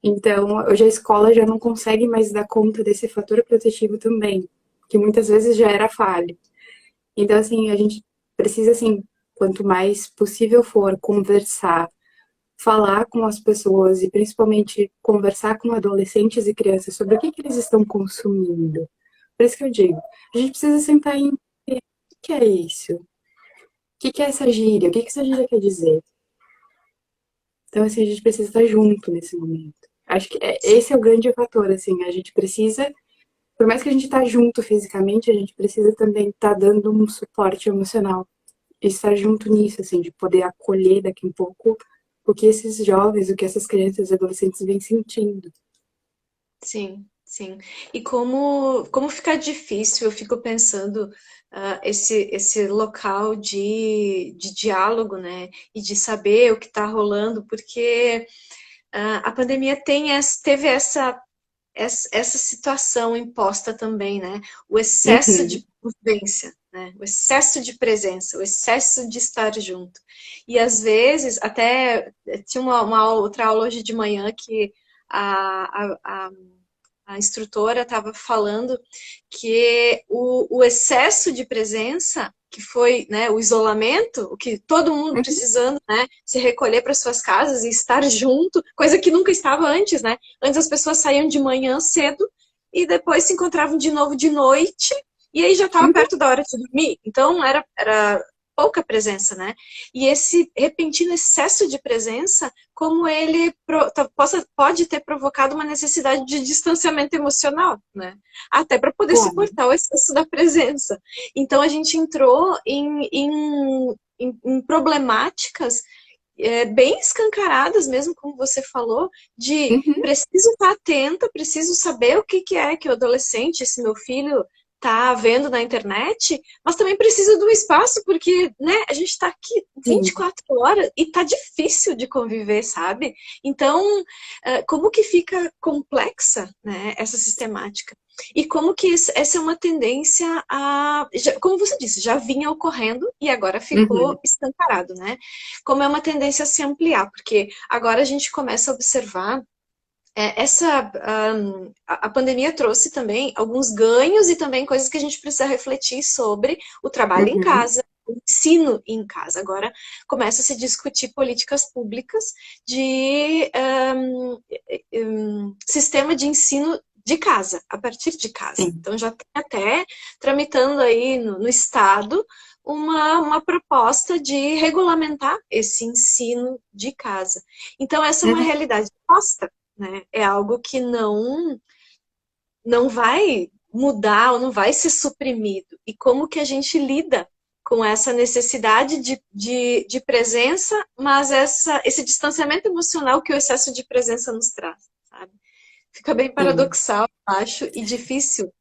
Speaker 2: Então, hoje a escola já não consegue mais dar conta desse fator protetivo também, que muitas vezes já era falho. Então, assim, a gente precisa, assim, quanto mais possível for, conversar, falar com as pessoas e principalmente conversar com adolescentes e crianças sobre o que eles estão consumindo. Por isso que eu digo, a gente precisa sentar e entender o que é isso, o que é essa gíria, o que essa gíria quer dizer. Então, assim, a gente precisa estar junto nesse momento. Acho que
Speaker 1: Sim.
Speaker 2: esse é o grande fator, assim, a gente precisa, por mais que a gente tá junto fisicamente, a gente precisa também estar dando um suporte emocional e estar junto nisso, assim, de poder acolher daqui um pouco o que esses jovens, o que essas crianças e adolescentes vêm sentindo.
Speaker 1: Sim, sim. E como fica difícil, eu fico pensando, esse local de diálogo, né? E de saber o que está rolando, porque a pandemia teve essa situação imposta também, né? O excesso
Speaker 2: Uhum,
Speaker 1: de convivência, né? O excesso de presença, o excesso de estar junto. E às vezes, até tinha uma outra aula hoje de manhã que a instrutora estava falando que o excesso de presença, que foi, né, o isolamento, o que todo mundo
Speaker 2: uhum,
Speaker 1: precisando, né, se recolher para suas casas e estar junto, coisa que nunca estava antes, né? Antes as pessoas saíam de manhã cedo e depois se encontravam de novo de noite e aí já estava
Speaker 2: uhum.
Speaker 1: perto da hora de dormir. Então era pouca presença, né? E esse repentino excesso de presença, como ele pode ter provocado uma necessidade de distanciamento emocional, né? Até para poder
Speaker 2: Como?
Speaker 1: suportar o excesso da presença. Então a gente entrou em problemáticas bem escancaradas, mesmo como você falou, de
Speaker 2: Uhum,
Speaker 1: preciso estar atenta, preciso saber o que é que o adolescente, esse meu filho, tá vendo na internet, mas também preciso do espaço, porque, né, a gente está aqui
Speaker 2: sim.
Speaker 1: 24 horas e tá difícil de conviver, sabe? Então, como que fica complexa, né, essa sistemática? E como que essa é uma tendência como você disse, já vinha ocorrendo e agora
Speaker 2: Uhum,
Speaker 1: ficou escancarado, né? Como é uma tendência a se ampliar, porque agora a gente começa a observar a pandemia trouxe também alguns ganhos e também coisas que a gente precisa refletir sobre o trabalho em
Speaker 2: uhum,
Speaker 1: casa. o ensino em casa. Agora começa a se discutir políticas públicas de sistema de ensino de casa, a partir de casa.
Speaker 2: Sim.
Speaker 1: Então já tem até tramitando aí no Estado uma proposta de regulamentar esse ensino de casa. Então essa é uma
Speaker 2: Uhum.
Speaker 1: realidade posta, né? É algo que não vai mudar ou não vai ser suprimido. E como que a gente lida com essa necessidade de presença, mas esse distanciamento emocional que o excesso de presença nos traz, sabe? Fica bem
Speaker 2: Sim.
Speaker 1: paradoxal, acho, e difícil.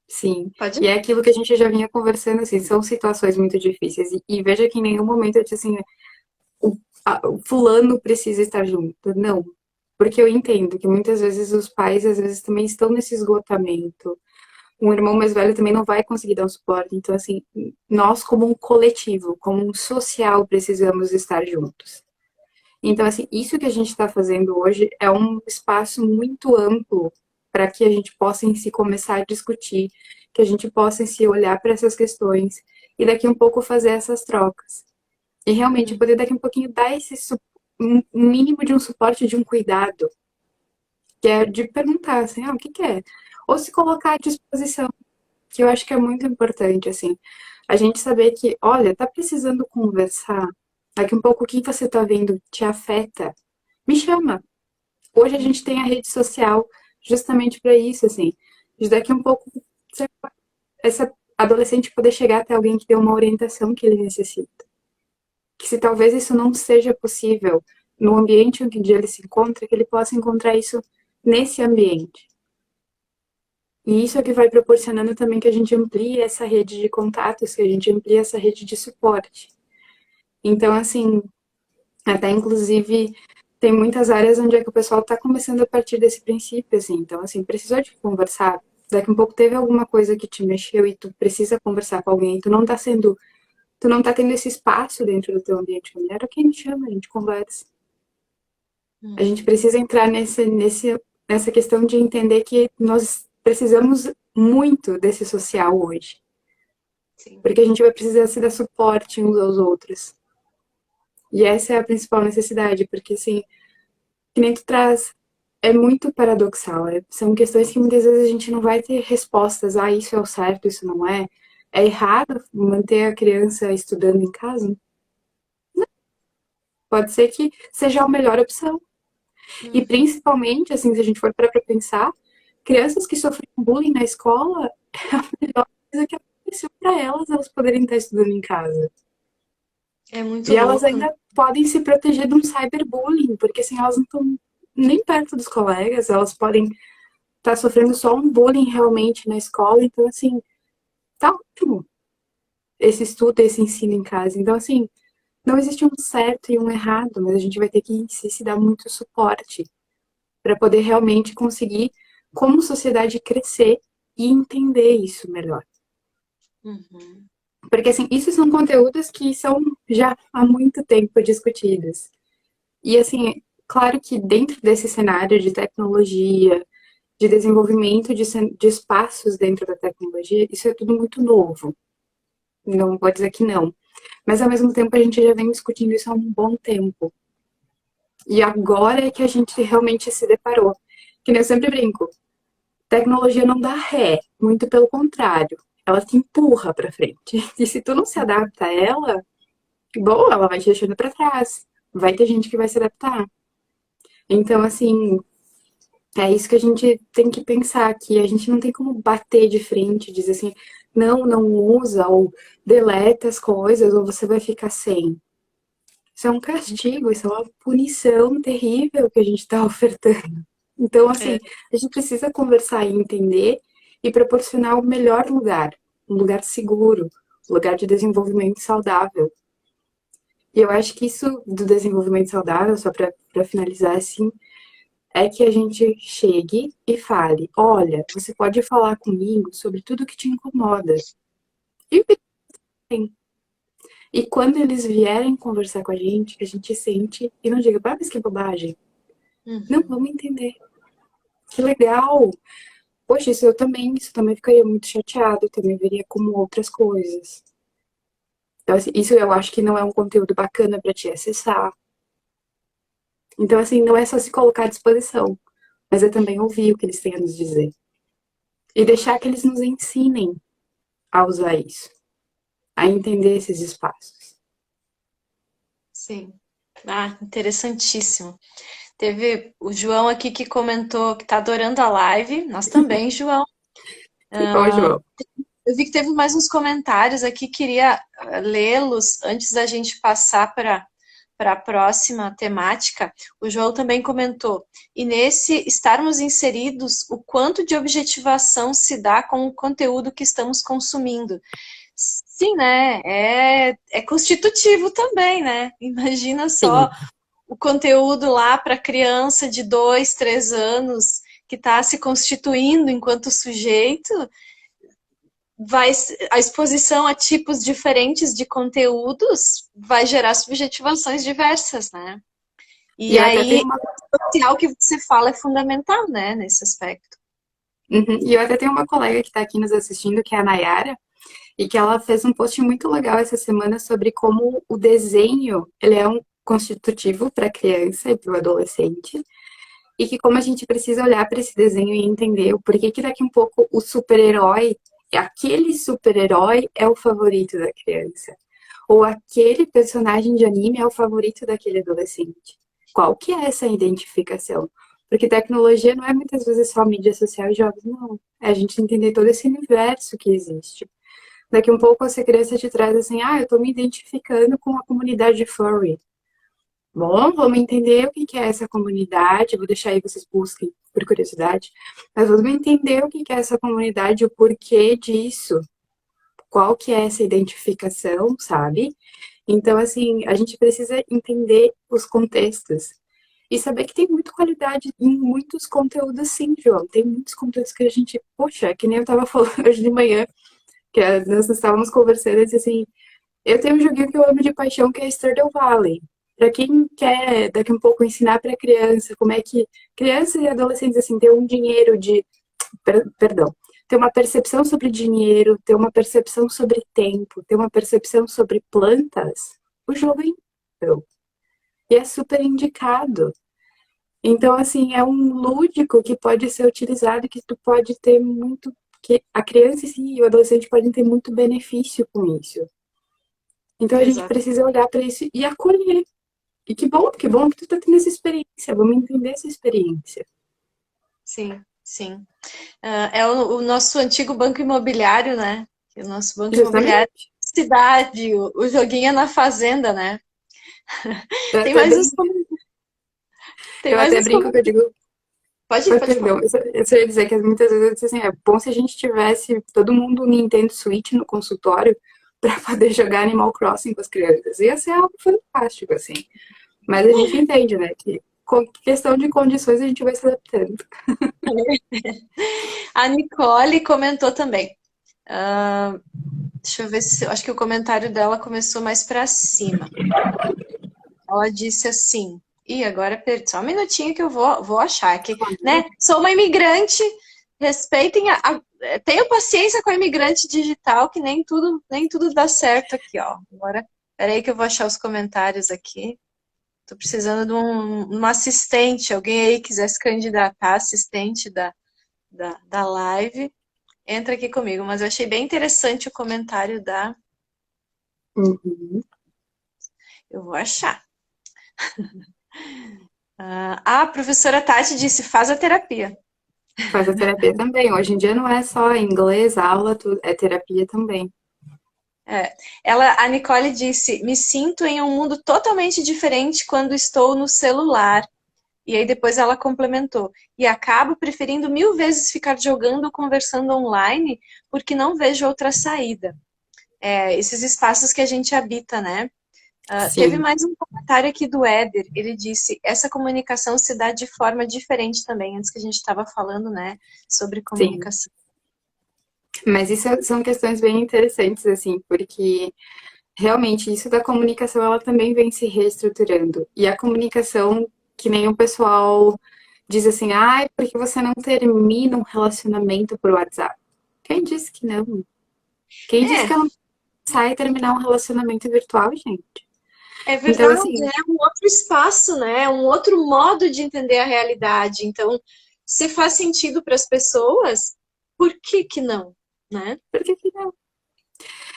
Speaker 2: Sim,
Speaker 1: Pode
Speaker 2: e é
Speaker 1: ir.
Speaker 2: aquilo que a gente já vinha conversando, assim, são situações muito difíceis. E veja que em nenhum momento eu disse assim, o fulano precisa estar junto. Não, porque eu entendo que muitas vezes os pais, às vezes, também estão nesse esgotamento. Um irmão mais velho também não vai conseguir dar um suporte. Então, assim, nós como um coletivo, como um social, precisamos estar juntos. Então, assim, isso que a gente está fazendo hoje é um espaço muito amplo para que a gente possa em si começar a discutir, que a gente possa em si olhar para essas questões e daqui um pouco fazer essas trocas. E realmente
Speaker 1: Uhum.
Speaker 2: poder daqui um pouquinho dar esse um mínimo de um suporte, de um cuidado, que é de perguntar assim, o que que é? Ou se colocar à disposição, que eu acho que é muito importante, assim, a gente saber que, olha, tá precisando conversar, daqui um pouco o que você tá vendo te afeta, me chama. Hoje a gente tem a rede social justamente para isso, assim, de daqui um pouco essa adolescente poder chegar até alguém que dê uma orientação que ele necessita. Que se talvez isso não seja possível no ambiente em que ele se encontra, que ele possa encontrar isso nesse ambiente. E isso é que vai proporcionando também que a gente amplie essa rede de contatos, que a gente amplie essa rede de suporte. Então, assim, até inclusive tem muitas áreas onde é que o pessoal está começando a partir desse princípio, assim. Então, assim, precisou de conversar. Daqui a um pouco teve alguma coisa que te mexeu e tu precisa conversar com alguém. Tu não tá tendo esse espaço dentro do teu ambiente familiar. Ok, me chama, a gente conversa. A gente
Speaker 1: Uhum.
Speaker 2: precisa entrar nessa questão de entender que nós precisamos muito desse social hoje.
Speaker 1: Sim.
Speaker 2: Porque a gente vai precisar se dar suporte uns aos outros. E essa é a principal necessidade, porque assim, que nem tu traz, é muito paradoxal. São questões que muitas vezes a gente não vai ter respostas. Ah, isso é o certo, isso não é. É errado manter a criança estudando em casa? Pode ser que seja a melhor opção. E
Speaker 1: Uhum.
Speaker 2: principalmente, assim, se a gente for para pensar, crianças que sofrem bullying na escola, a melhor coisa que aconteceu para elas, elas poderem estar estudando em casa.
Speaker 1: É muito
Speaker 2: E elas
Speaker 1: louco, né?
Speaker 2: ainda podem se proteger de um cyberbullying, porque assim, elas não estão nem perto dos colegas, elas podem estar sofrendo só um bullying realmente na escola, então assim, tá ótimo esse estudo, esse ensino em casa. Então assim, não existe um certo e um errado, mas a gente vai ter que se dar muito suporte para poder realmente conseguir, como sociedade, crescer e entender isso melhor.
Speaker 1: Uhum.
Speaker 2: Porque, assim, isso são conteúdos que são já há muito tempo discutidos. E, assim, claro que dentro desse cenário de tecnologia, de desenvolvimento de espaços dentro da tecnologia, isso é tudo muito novo. Não vou dizer que não. Mas, ao mesmo tempo, a gente já vem discutindo isso há um bom tempo. E agora é que a gente realmente se deparou. Que nem eu sempre brinco, tecnologia não dá ré, muito pelo contrário. Ela te empurra para frente. E se tu não se adapta a ela, bom, ela vai te deixando para trás. Vai ter gente que vai se adaptar. Então, assim, é isso que a gente tem que pensar, que a gente não tem como bater de frente, dizer assim, não, não usa, ou deleta as coisas, ou você vai ficar sem. Isso é um castigo, isso é uma punição terrível que a gente está ofertando. Então,
Speaker 1: É.
Speaker 2: assim, a gente precisa conversar e entender e proporcionar o melhor lugar, um lugar seguro, um lugar de desenvolvimento saudável. E eu acho que isso do desenvolvimento saudável, só para finalizar assim, é que a gente chegue e fale: olha, você pode falar comigo sobre tudo que te incomoda. E bem, e quando eles vierem conversar com a gente sente e não diga, mas que bobagem. Não,
Speaker 1: Uhum.
Speaker 2: vamos entender. Que legal. Poxa, isso também ficaria muito chateado, também veria como outras coisas. Então, assim, isso eu acho que não é um conteúdo bacana para te acessar. Então, assim, não é só se colocar à disposição, mas é também ouvir o que eles têm a nos dizer. E deixar que eles nos ensinem a usar isso, a entender esses espaços.
Speaker 1: Sim. Ah, interessantíssimo. Teve o João aqui que comentou que tá adorando a live. Nós também, João.
Speaker 2: Que bom, João.
Speaker 1: Eu vi que teve mais uns comentários aqui, queria lê-los antes da gente passar para a próxima temática. O João também comentou, e nesse estarmos inseridos, o quanto de objetivação se dá com o conteúdo que estamos consumindo. Sim, né? É constitutivo também, né? Imagina só
Speaker 2: Sim.
Speaker 1: o conteúdo lá para criança de 2, 3 anos que está se constituindo enquanto sujeito, a exposição a tipos diferentes de conteúdos vai gerar subjetivações diversas, né?
Speaker 2: E
Speaker 1: E
Speaker 2: eu até
Speaker 1: aí,
Speaker 2: tenho uma,
Speaker 1: o social que você fala é fundamental, né, nesse aspecto.
Speaker 2: e eu até tenho uma colega que está aqui nos assistindo, que é a Nayara, e que ela fez um post muito legal essa semana sobre como o desenho, ele é um constitutivo para a criança e para o adolescente, e que como a gente precisa olhar para esse desenho e entender o porquê que daqui um pouco o super-herói, aquele super-herói é o favorito da criança. Ou aquele personagem de anime é o favorito daquele adolescente. Qual que é essa identificação? Porque tecnologia não é muitas vezes só mídia social e jogos, não. É a gente entender todo esse universo que existe. Daqui um pouco essa criança te traz assim, eu tô me identificando com a comunidade furry. Bom, vamos entender o que é essa comunidade, vou deixar aí vocês busquem por curiosidade, mas vamos entender o que é essa comunidade, o porquê disso, qual que é essa identificação, sabe? Então, assim, a gente precisa entender os contextos e saber que tem muita qualidade em muitos conteúdos, sim, João. Tem muitos conteúdos que a gente, poxa, que nem eu tava falando hoje de manhã, que nós estávamos conversando, e disse assim, eu tenho um joguinho que eu amo de paixão, que é Stardew Valley. Para quem quer daqui um pouco ensinar para criança como é que crianças e adolescentes assim ter um dinheiro de perdão, ter uma percepção sobre dinheiro, ter uma percepção sobre tempo, ter uma percepção sobre plantas, o jogo é incrível. E é super indicado. Então, assim, é um lúdico que pode ser utilizado, que tu pode ter muito, que a criança e o adolescente podem ter muito benefício com isso. Então a gente
Speaker 1: Exato.
Speaker 2: precisa olhar para isso e acolher. E que bom que tu tá tendo essa experiência. Vamos entender essa experiência.
Speaker 1: Sim, sim. É o nosso antigo banco imobiliário, né? O nosso banco imobiliário
Speaker 2: Justamente.
Speaker 1: cidade, o joguinho é na fazenda, né?
Speaker 2: Eu
Speaker 1: Tem
Speaker 2: até
Speaker 1: mais uns,
Speaker 2: brinco,
Speaker 1: tem
Speaker 2: eu
Speaker 1: mais
Speaker 2: até
Speaker 1: uns
Speaker 2: brinco que eu
Speaker 1: comentários.
Speaker 2: digo,
Speaker 1: Pode falar.
Speaker 2: perdão, eu só ia dizer que muitas vezes eu disse assim, é bom se a gente tivesse todo mundo um Nintendo Switch no consultório para poder jogar Animal Crossing com as crianças. Ia ser algo fantástico, assim. Mas a gente entende, né, que com questão de condições a gente vai se adaptando.
Speaker 1: A Nicole comentou também. Deixa eu ver se. Acho que o comentário dela começou mais para cima. Ela disse assim. Ih, agora perdi. Só um minutinho que eu vou achar aqui. Né? Sou uma imigrante. Respeitem tenham paciência com a imigrante digital, que nem tudo dá certo aqui, ó. Agora, peraí que eu vou achar os comentários aqui. Tô precisando de uma assistente. Alguém aí quiser se candidatar, assistente da live, entra aqui comigo. Mas eu achei bem interessante o comentário da.
Speaker 2: Uhum.
Speaker 1: Eu vou achar. A professora Tati disse: faz a terapia.
Speaker 2: Faz a terapia também. Hoje em dia não é só inglês, aula, tudo, é terapia também.
Speaker 1: É. A Nicole disse: me sinto em um mundo totalmente diferente quando estou no celular. E aí depois ela complementou: e acabo preferindo 1000 vezes ficar jogando ou conversando online porque não vejo outra saída. Esses espaços que a gente habita, né? Teve
Speaker 2: Sim,
Speaker 1: mais um comentário aqui do Éder. Ele disse: essa comunicação se dá de forma diferente também, antes que a gente estava falando, né, sobre
Speaker 2: sim.
Speaker 1: comunicação.
Speaker 2: Mas isso são questões bem interessantes, assim, porque realmente isso da comunicação, ela também vem se reestruturando. E a comunicação, que nem o pessoal diz assim, ai, porque você não termina um relacionamento por WhatsApp? Quem disse que não? Quem disse que
Speaker 1: É,
Speaker 2: eu não começar e terminar um relacionamento virtual, gente.
Speaker 1: É
Speaker 2: Então,
Speaker 1: verdade,
Speaker 2: assim,
Speaker 1: é um outro espaço, né? É um outro modo de entender a realidade. Então, se faz sentido para as pessoas, por que que não, né?
Speaker 2: por que que não?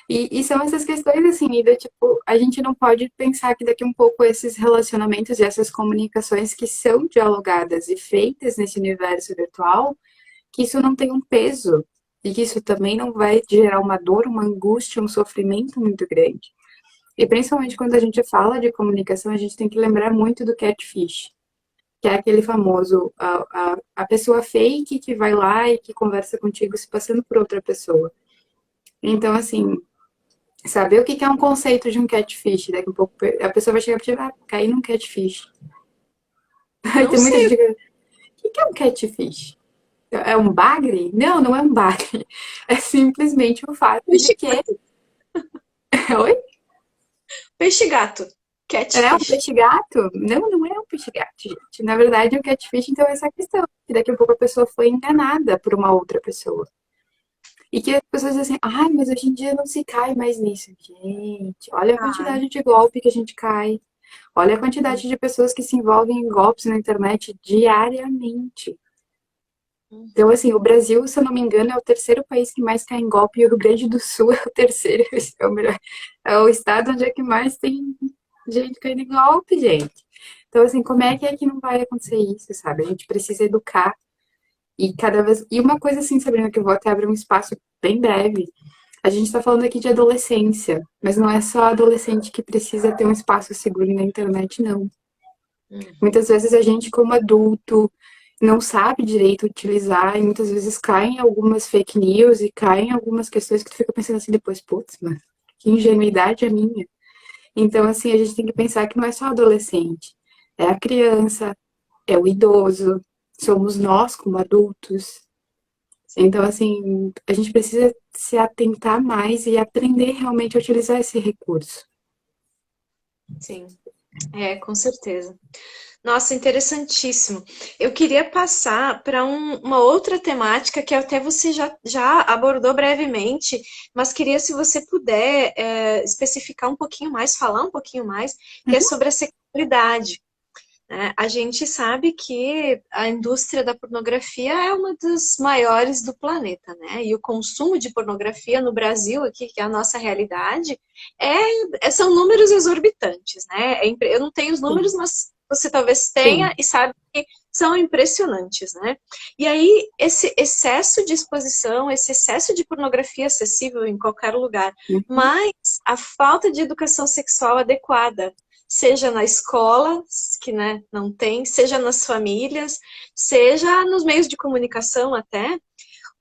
Speaker 2: E são essas questões, assim, Ida, tipo, a gente não pode pensar que daqui a um pouco esses relacionamentos e essas comunicações que são dialogadas e feitas nesse universo virtual, que isso não tem um peso e que isso também não vai gerar uma dor, uma angústia, um sofrimento muito grande. E principalmente quando a gente fala de comunicação, a gente tem que lembrar muito do catfish, que é aquele famoso, a pessoa fake que vai lá e que conversa contigo se passando por outra pessoa. Então, assim, saber o que é um conceito de um catfish, daqui a pouco a pessoa vai chegar pra ti, ah, cair num catfish. Aí
Speaker 1: Não
Speaker 2: tem muita gente
Speaker 1: sei.
Speaker 2: que fica, o que é um catfish? É um bagre? Não, não é um bagre. É simplesmente o fato de
Speaker 1: Peixe
Speaker 2: que.
Speaker 1: gato.
Speaker 2: Oi?
Speaker 1: Peixe gato.
Speaker 2: É um
Speaker 1: Catfish.
Speaker 2: peixe gato? Não, não é um peixe gato, gente. Na verdade, o catfish, então, é essa questão. Que daqui a pouco a pessoa foi enganada por uma outra pessoa. E que as pessoas dizem assim, ai, mas hoje em dia não se cai mais nisso. Gente, olha a
Speaker 1: Ah,
Speaker 2: quantidade de golpe que a gente cai. Olha a quantidade de pessoas que se envolvem em golpes na internet diariamente. Então, assim, o Brasil, se eu não me engano, é o terceiro país que mais cai em golpe e o Rio Grande do Sul é o terceiro, é o melhor, é o estado onde é que mais tem gente caindo em golpe, gente. Então, assim, como é que não vai acontecer isso, sabe? A gente precisa educar e cada vez. E uma coisa assim, Sabrina, que eu vou até abrir um espaço bem breve. A gente está falando aqui de adolescência, mas não é só adolescente que precisa ter um espaço seguro na internet, não.
Speaker 1: uhum.
Speaker 2: Muitas vezes a gente, como adulto, não sabe direito utilizar e muitas vezes cai em algumas fake news e cai em algumas questões que tu fica pensando assim depois, putz, mas que ingenuidade a minha. Então, assim, a gente tem que pensar que não é só adolescente, é a criança, é o idoso, somos nós como adultos.
Speaker 1: Sim,
Speaker 2: Então, assim, a gente precisa se atentar mais e aprender realmente a utilizar esse recurso.
Speaker 1: sim. É, com certeza. Nossa, interessantíssimo. Eu queria passar para uma outra temática que até você já abordou brevemente, mas queria, se você puder, especificar um pouquinho mais, falar um pouquinho mais, que é
Speaker 2: Uhum.
Speaker 1: sobre a sexualidade, né? A gente sabe que a indústria da pornografia é uma das maiores do planeta, né? E o consumo de pornografia no Brasil, aqui, que é a nossa realidade, são números exorbitantes, né? Eu não tenho os números,
Speaker 2: Sim,
Speaker 1: mas você talvez tenha
Speaker 2: sim.
Speaker 1: e sabe que são impressionantes, né? E aí, esse excesso de exposição, esse excesso de pornografia acessível em qualquer lugar,
Speaker 2: Uhum.
Speaker 1: mas a falta de educação sexual adequada, seja na escola, que né, não tem, seja nas famílias, seja nos meios de comunicação até.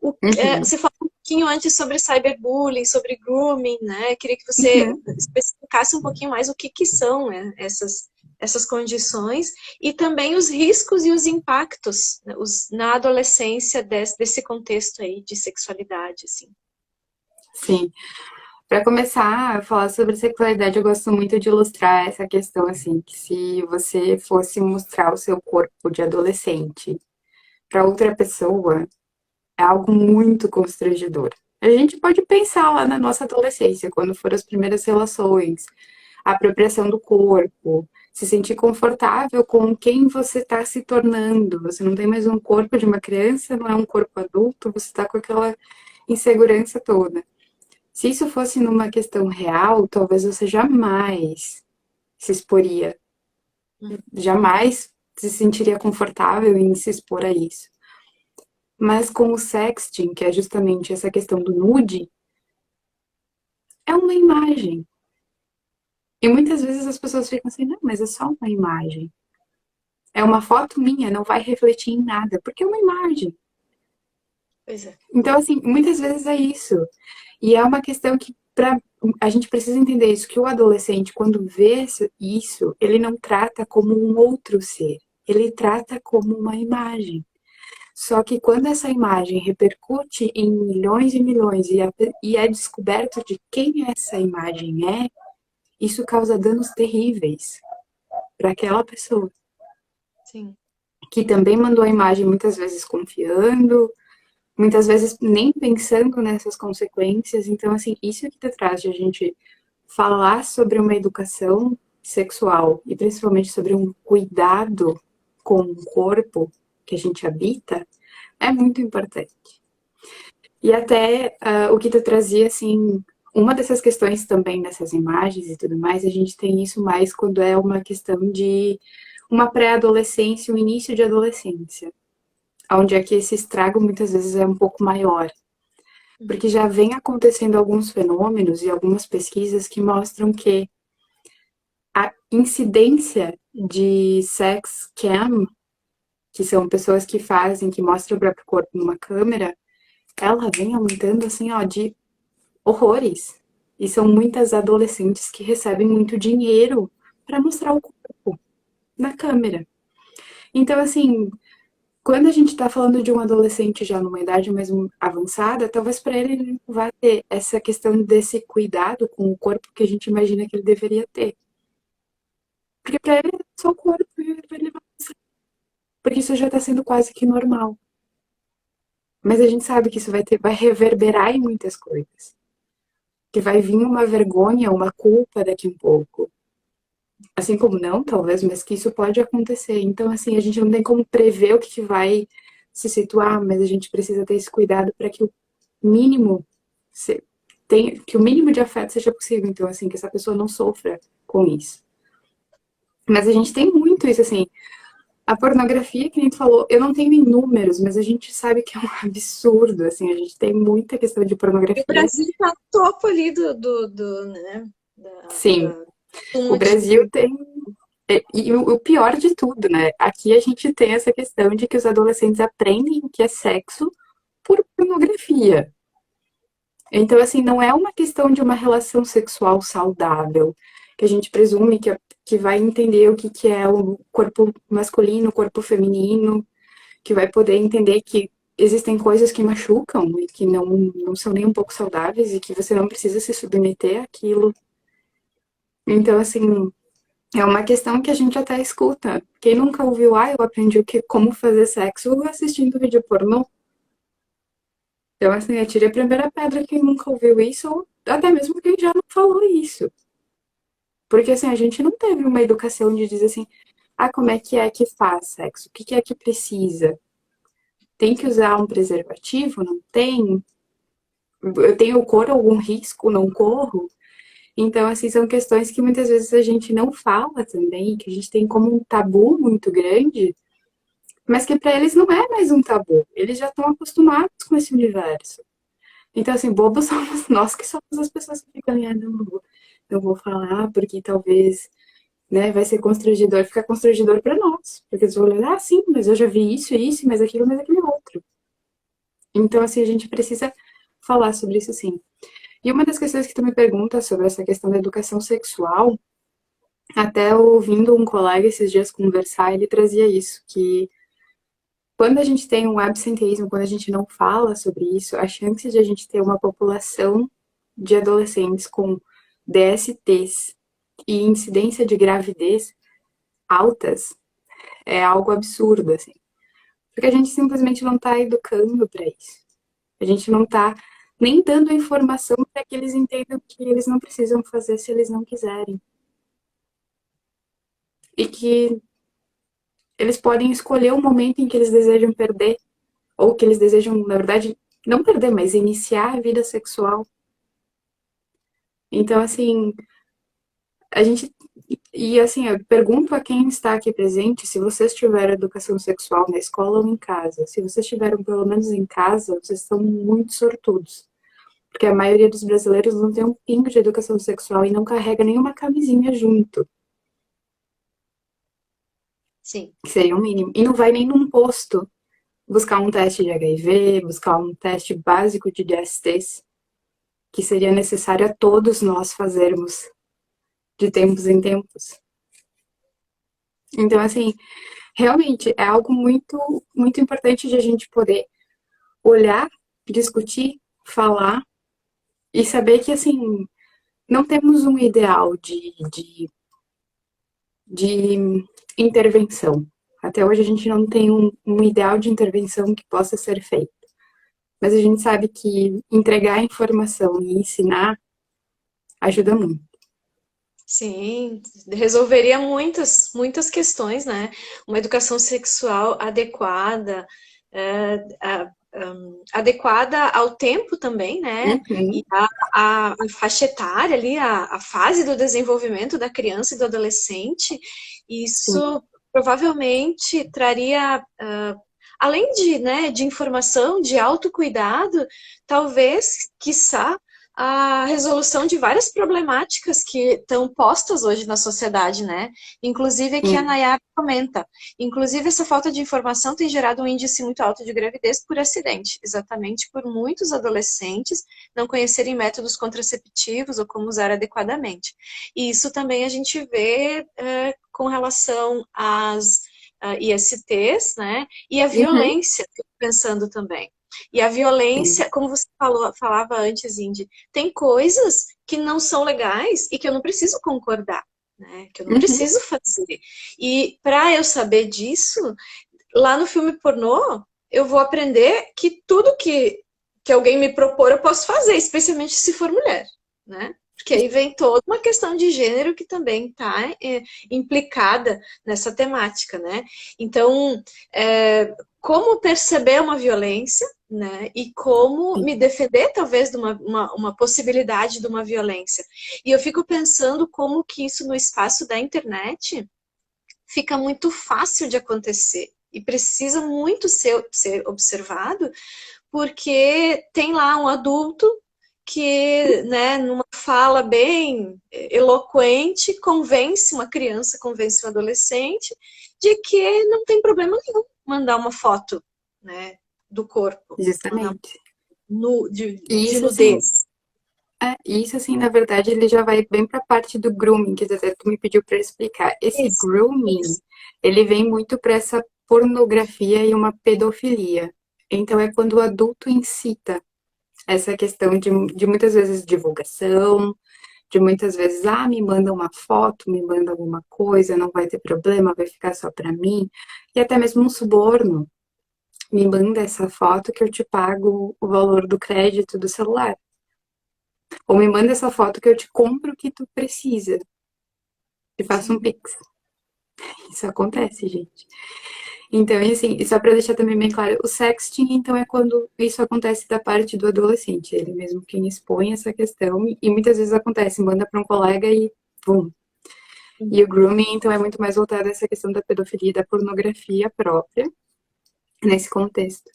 Speaker 2: Uhum.
Speaker 1: Você falou um pouquinho antes sobre cyberbullying, sobre grooming, né? Queria que você
Speaker 2: Uhum.
Speaker 1: especificasse um pouquinho mais o que, que são, né, essas condições e também os riscos e os impactos, né, na adolescência desse contexto aí de sexualidade, assim.
Speaker 2: Sim. Para começar a falar sobre sexualidade, eu gosto muito de ilustrar essa questão assim, que se você fosse mostrar o seu corpo de adolescente para outra pessoa, é algo muito constrangedor. A gente pode pensar lá na nossa adolescência, quando foram as primeiras relações, a apropriação do corpo, se sentir confortável com quem você está se tornando. Você não tem mais um corpo de uma criança, não é um corpo adulto, você está com aquela insegurança toda. Se isso fosse numa questão real, talvez você jamais se exporia, jamais se sentiria confortável em se expor a isso. Mas com o sexting, que é justamente essa questão do nude, é uma imagem. E muitas vezes as pessoas ficam assim, não, mas é só uma imagem. É uma foto minha, não vai refletir em nada, porque é uma imagem.
Speaker 1: Pois é.
Speaker 2: Então, assim, muitas vezes é isso. E é uma questão que a gente precisa entender isso, que o adolescente, quando vê isso, ele não trata como um outro ser, ele trata como uma imagem. Só que quando essa imagem repercute em milhões e milhões e é descoberto de quem essa imagem é, isso causa danos terríveis para aquela pessoa,
Speaker 1: Sim.
Speaker 2: que também mandou a imagem muitas vezes confiando, muitas vezes nem pensando nessas consequências. Então, assim, isso que traz de a gente falar sobre uma educação sexual e principalmente sobre um cuidado com o corpo que a gente habita é muito importante. E até o que tu trazia, assim, uma dessas questões também nessas imagens e tudo mais, a gente tem isso mais quando é uma questão de uma pré-adolescência, um início de adolescência, onde é que esse estrago muitas vezes é um pouco maior. Porque já vem acontecendo alguns fenômenos e algumas pesquisas que mostram que a incidência de sex cam, que são pessoas que fazem, que mostram o próprio corpo numa câmera, ela vem aumentando assim, ó, de horrores. E são muitas adolescentes que recebem muito dinheiro para mostrar o corpo na câmera. Então, assim, quando a gente está falando de um adolescente já numa idade mais avançada, talvez para ele não vá ter essa questão desse cuidado com o corpo que a gente imagina que ele deveria ter. Porque para ele é só o corpo e ele vai levar. Porque isso já está sendo quase que normal. Mas a gente sabe que isso vai reverberar em muitas coisas. Que vai vir uma vergonha, uma culpa daqui um pouco. Assim como não, talvez, mas que isso pode acontecer. Então, assim, a gente não tem como prever o que vai se situar, mas a gente precisa ter esse cuidado para que o mínimo que o mínimo de afeto seja possível. Então, assim, que essa pessoa não sofra com isso. Mas a gente tem muito isso, assim. A pornografia, que a gente falou, eu não tenho em números, mas a gente sabe que é um absurdo, assim, a gente tem muita questão de
Speaker 1: E o
Speaker 2: pornografia.
Speaker 1: Brasil está topo ali né,
Speaker 2: Sim, o
Speaker 1: suma
Speaker 2: Brasil tem. E o pior de tudo, né? Aqui a gente tem essa questão de que os adolescentes aprendem o que é sexo por pornografia. Então, assim, não é uma questão de uma relação sexual saudável, que a gente presume que vai entender o que é o corpo masculino, o corpo feminino, que vai poder entender que existem coisas que machucam e que não são nem um pouco saudáveis e que você não precisa se submeter àquilo. Então, assim, é uma questão que a gente até escuta. Quem nunca ouviu, eu aprendi como fazer sexo assistindo vídeo pornô. Então, assim, atire a primeira pedra quem nunca ouviu isso, ou até mesmo quem já não falou isso. Porque, assim, a gente não teve uma educação de dizer assim, como é que faz sexo? O que é que precisa? Tem que usar um preservativo? Não tem? Eu tenho corro algum risco? Não corro? Então, assim, são questões que muitas vezes a gente não fala também, que a gente tem como um tabu muito grande, mas que para eles não é mais um tabu. Eles já estão acostumados com esse universo. Então, assim, bobos somos nós que somos as pessoas que ficam, não vou falar, porque talvez, né, vai ser constrangedor, fica constrangedor para nós. Porque eles vão olhar, sim, mas eu já vi isso, mas aquilo, mas aquele outro. Então, assim, a gente precisa falar sobre isso sim. E uma das questões que tu me pergunta sobre essa questão da educação sexual, até ouvindo um colega esses dias conversar, ele trazia isso, que quando a gente tem um absenteísmo, quando a gente não fala sobre isso, a chance de a gente ter uma população de adolescentes com DSTs e incidência de gravidez altas é algo absurdo, assim. Porque a gente simplesmente não está educando para isso. A gente não está nem dando informação para que eles entendam que eles não precisam fazer se eles não quiserem. E que eles podem escolher o momento em que eles desejam perder, ou que eles desejam, na verdade, não perder, mas iniciar a vida sexual. Então, assim, a gente. E assim, eu pergunto a quem está aqui presente se vocês tiveram educação sexual na escola ou em casa. Se vocês tiveram pelo menos em casa, vocês estão muito sortudos. Porque a maioria dos brasileiros não tem um pingo de educação sexual e não carrega nenhuma camisinha junto.
Speaker 1: Sim.
Speaker 2: Que seria o mínimo. E não vai nem num posto buscar um teste de HIV, buscar um teste básico de DSTs, que seria necessário a todos nós fazermos de tempos em tempos. Então, assim, realmente é algo muito, muito importante de a gente poder olhar, discutir, falar e saber que, assim, não temos um ideal de intervenção. Até hoje a gente não tem um ideal de intervenção que possa ser feito. Mas a gente sabe que entregar informação e ensinar ajuda muito.
Speaker 1: Sim, resolveria muitas questões, né? Uma educação sexual adequada, adequada ao tempo também, né?
Speaker 2: Uhum,
Speaker 1: E a faixa etária ali, a fase do desenvolvimento da criança e do adolescente,
Speaker 2: sim.
Speaker 1: isso provavelmente traria, além de, né, de informação, de autocuidado, talvez, quiçá, a resolução de várias problemáticas que estão postas hoje na sociedade, né? Inclusive que a
Speaker 2: Sim.
Speaker 1: Nayara comenta. Inclusive, essa falta de informação tem gerado um índice muito alto de gravidez por acidente, exatamente por muitos adolescentes não conhecerem métodos contraceptivos ou como usar adequadamente. E isso também a gente vê com relação às ISTs, né? E a
Speaker 2: Uhum,
Speaker 1: violência, fico pensando também. E a
Speaker 2: sim.
Speaker 1: violência, como você falava antes, Indy, tem coisas que não são legais e que eu não preciso concordar, né? Que eu não
Speaker 2: Uhum,
Speaker 1: preciso fazer. E para eu saber disso, lá no filme pornô, eu vou aprender que tudo que alguém me propor eu posso fazer, especialmente se for mulher, né? Porque aí vem toda uma questão de gênero que também está implicada nessa temática, né? Então, como perceber uma violência, né? E como
Speaker 2: sim.
Speaker 1: me defender, talvez, de uma possibilidade de uma violência. E eu fico pensando como que isso no espaço da internet fica muito fácil de acontecer e precisa muito ser observado, porque tem lá um adulto que, né, numa fala bem eloquente, convence uma criança, convence um adolescente de que não tem problema nenhum mandar uma foto, né, do corpo, mandar
Speaker 2: Justamente. E
Speaker 1: de
Speaker 2: isso, assim,
Speaker 1: nudez.
Speaker 2: isso, assim, na verdade, ele já vai bem para a parte do grooming, que até tu me pediu para explicar. Esse
Speaker 1: Isso,
Speaker 2: grooming,
Speaker 1: isso.
Speaker 2: ele vem muito para essa pornografia e uma pedofilia. Então, é quando o adulto incita essa questão de muitas vezes divulgação, de muitas vezes, me manda uma foto, me manda alguma coisa, não vai ter problema, vai ficar só para mim. E até mesmo um suborno. Me manda essa foto que eu te pago o valor do crédito do celular. Ou me manda essa foto que eu te compro o que tu precisa. Te faço um
Speaker 1: Sim.
Speaker 2: pix. Isso acontece, gente. Então, e assim, e só pra deixar também bem claro, o sexting, então, é quando isso acontece da parte do adolescente. Ele mesmo quem expõe essa questão. E muitas vezes acontece, manda pra um colega e pum. E o grooming, então, é muito mais voltado a essa questão da pedofilia, da pornografia própria, nesse contexto.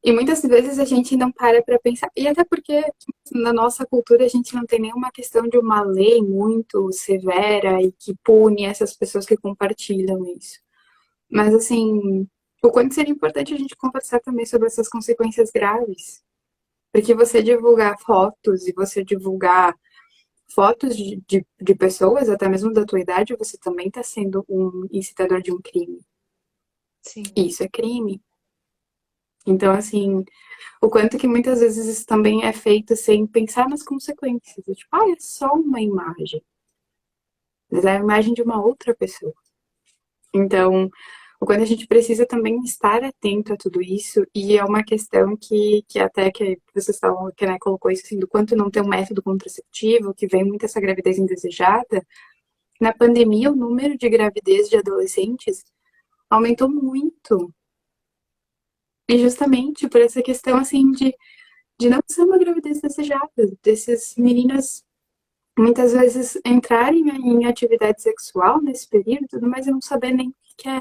Speaker 2: E muitas vezes a gente não para para pensar, e até porque na nossa cultura a gente não tem nenhuma questão de uma lei muito severa e que pune essas pessoas que compartilham isso. Mas assim, o quanto seria importante a gente conversar também sobre essas consequências graves. Porque você divulgar fotos e você divulgar fotos de pessoas, até mesmo da tua idade, você também está sendo um incitador de um crime.
Speaker 1: Sim.
Speaker 2: E isso é crime. Então, assim, o quanto que muitas vezes isso também é feito sem pensar nas consequências. Tipo, é só uma imagem. Mas é a imagem de uma outra pessoa. Então, o quanto a gente precisa também estar atento a tudo isso, e é uma questão que até que vocês estavam, que né, colocou isso assim, do quanto não ter um método contraceptivo, que vem muito essa gravidez indesejada. Na pandemia, o número de gravidez de adolescentes aumentou muito. E justamente por essa questão, assim, de não ser uma gravidez desejada, desses meninas muitas vezes entrarem em atividade sexual nesse período, tudo mais, e não saber nem o que é.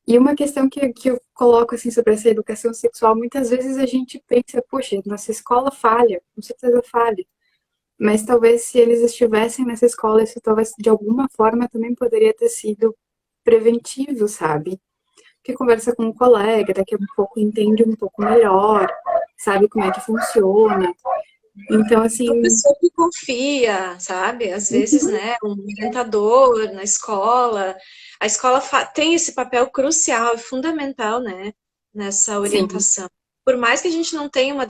Speaker 2: E uma questão que eu coloco assim sobre essa educação sexual, muitas vezes a gente pensa, poxa, nossa escola falha, com certeza falha. Mas talvez se eles estivessem nessa escola, isso talvez de alguma forma também poderia ter sido preventivo, sabe? Que conversa com um colega, daqui a um pouco entende um pouco melhor, sabe como é que funciona. Então, assim,
Speaker 1: Professor que confia, sabe? Às vezes, né, um orientador na escola. A escola tem esse papel crucial e fundamental, né, nessa
Speaker 2: sim,
Speaker 1: orientação. Por mais que a gente não tenha uma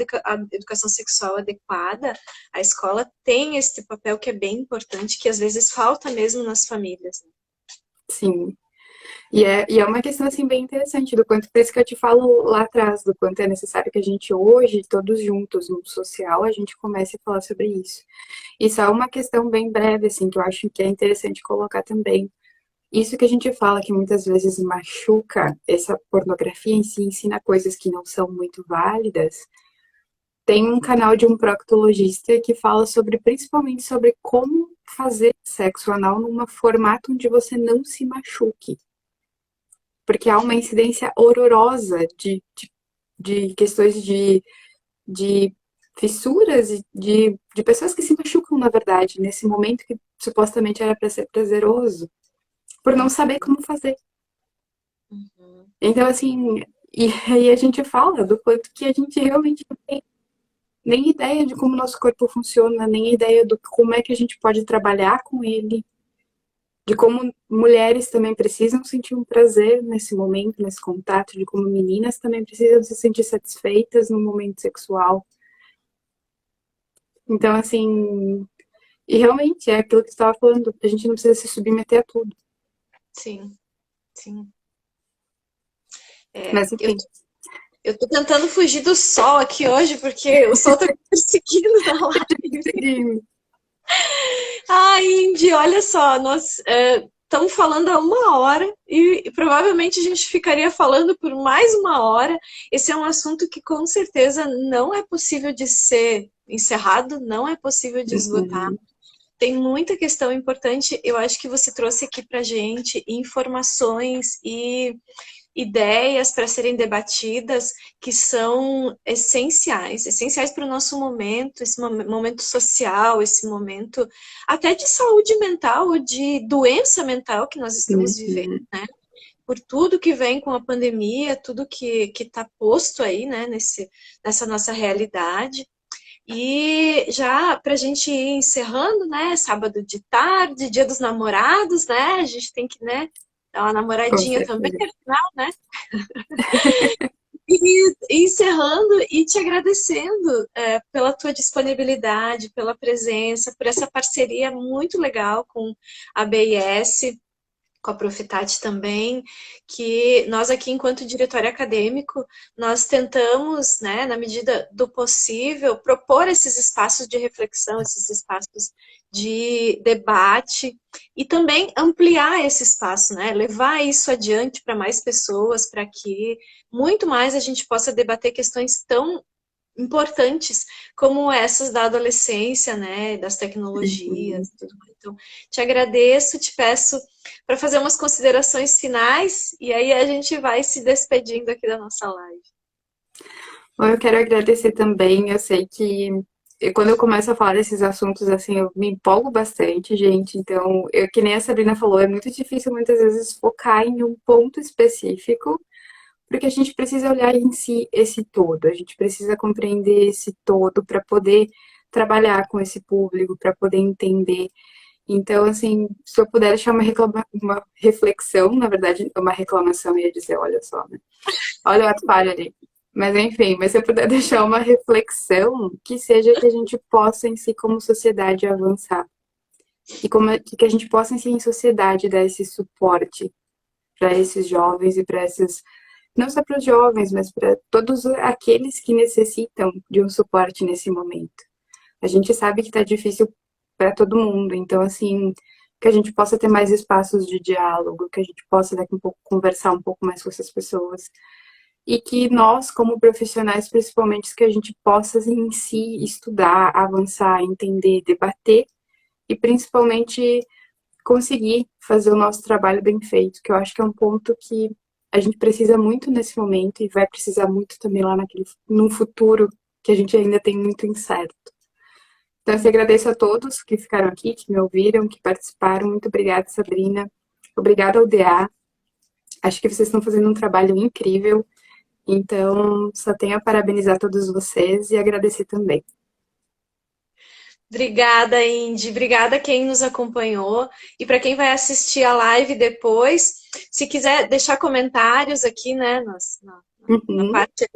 Speaker 1: educação sexual adequada, a escola tem esse papel que é bem importante, que às vezes falta mesmo nas famílias.
Speaker 2: sim. E é uma questão, assim, bem interessante, do quanto, por isso que eu te falo lá atrás, do quanto é necessário que a gente hoje, todos juntos, no social, a gente comece a falar sobre isso. E só uma questão bem breve, assim, que eu acho que é interessante colocar também. Isso que a gente fala que muitas vezes machuca, essa pornografia em si ensina coisas que não são muito válidas. Tem um canal de um proctologista que fala sobre, principalmente sobre como fazer sexo anal num formato onde você não se machuque. Porque há uma incidência horrorosa de questões de fissuras e de pessoas que se machucam, na verdade, nesse momento que supostamente era para ser prazeroso, por não saber como fazer.
Speaker 1: Uhum.
Speaker 2: Então, assim, e aí a gente fala do quanto que a gente realmente não tem nem ideia de como o nosso corpo funciona, nem ideia do como é que a gente pode trabalhar com ele, de como mulheres também precisam sentir um prazer nesse momento, nesse contato, de como meninas também precisam se sentir satisfeitas no momento sexual. Então, assim, e realmente é aquilo que você estava falando, a gente não precisa se submeter a tudo.
Speaker 1: Sim, sim. É,
Speaker 2: Mas, enfim,
Speaker 1: eu tô tentando fugir do sol aqui hoje, porque o sol tá me perseguindo na live.
Speaker 2: seguindo.
Speaker 1: Ai, Indy, olha só, nós estamos falando há uma hora e provavelmente a gente ficaria falando por mais uma hora. Esse é um assunto que com certeza não é possível de ser encerrado, não é possível de esgotar.
Speaker 2: Uhum.
Speaker 1: Tem muita questão importante. Eu acho que você trouxe aqui para gente informações e ideias para serem debatidas que são essenciais, essenciais para o nosso momento, esse momento social, esse momento até de saúde mental ou de doença mental que nós estamos vivendo,
Speaker 2: Uhum.
Speaker 1: né? Por tudo que vem com a pandemia, tudo que está posto aí, né, nessa nossa realidade. E já para a gente ir encerrando, né? Sábado de tarde, Dia dos Namorados, né? A gente tem que, né, dar uma
Speaker 2: Com
Speaker 1: namoradinha também,
Speaker 2: certeza.
Speaker 1: afinal, né? E encerrando e te agradecendo pela tua disponibilidade, pela presença, por essa parceria muito legal com a BIS, com a Profitat também, que nós aqui, enquanto diretório acadêmico, nós tentamos, né, na medida do possível, propor esses espaços de reflexão, esses espaços de debate e também ampliar esse espaço, né, levar isso adiante para mais pessoas, para que muito mais a gente possa debater questões tão importantes como essas da adolescência, né, das
Speaker 2: Uhum.
Speaker 1: tecnologias, tudo mais. Então, te agradeço, te peço para fazer umas considerações finais e aí a gente vai se despedindo aqui da nossa live.
Speaker 2: Bom, eu quero agradecer também. Eu sei que quando eu começo a falar desses assuntos, assim, eu me empolgo bastante, gente. Então, que nem a Sabrina falou, é muito difícil muitas vezes focar em um ponto específico, porque a gente precisa olhar em si esse todo, a gente precisa compreender esse todo para poder trabalhar com esse público, para poder entender. Então, assim, se eu puder deixar uma reflexão, na verdade, uma reclamação, eu ia dizer, olha só, né? Olha o ato falho ali. Mas enfim, mas se eu puder deixar uma reflexão, que seja que a gente possa em si como sociedade avançar. E como que a gente possa em si em sociedade dar esse suporte para esses jovens e para esses, não só para os jovens, mas para todos aqueles que necessitam de um suporte nesse momento. A gente sabe que está difícil para todo mundo, então assim, que a gente possa ter mais espaços de diálogo, que a gente possa daqui a um pouco conversar um pouco mais com essas pessoas e que nós, como profissionais, principalmente, que a gente possa em si estudar, avançar, entender, debater e principalmente conseguir fazer o nosso trabalho bem feito, que eu acho que é um ponto que a gente precisa muito nesse momento e vai precisar muito também lá num futuro que a gente ainda tem muito incerto. Então, eu agradeço a todos que ficaram aqui, que me ouviram, que participaram. Muito obrigada, Sabrina. Obrigada ao DA. Acho que vocês estão fazendo um trabalho incrível. Então, só tenho a parabenizar todos vocês e agradecer também.
Speaker 1: Obrigada, Indy. Obrigada a quem nos acompanhou. E para quem vai assistir a live depois, se quiser deixar comentários aqui, né, na
Speaker 2: Uhum.
Speaker 1: parte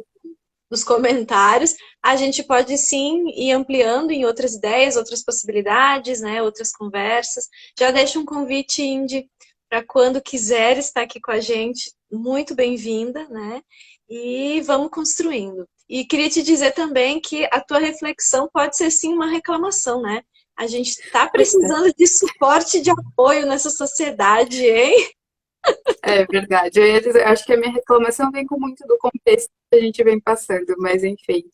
Speaker 1: dos comentários, a gente pode sim ir ampliando em outras ideias, outras possibilidades, né, outras conversas. Já deixo um convite, Indy, para quando quiser estar aqui com a gente, muito bem-vinda, né? E vamos construindo. E queria te dizer também que a tua reflexão pode ser sim uma reclamação, né? A gente está precisando de suporte, de apoio nessa sociedade, hein?
Speaker 2: É verdade. Eu acho que a minha reclamação vem com muito do contexto que a gente vem passando, mas enfim,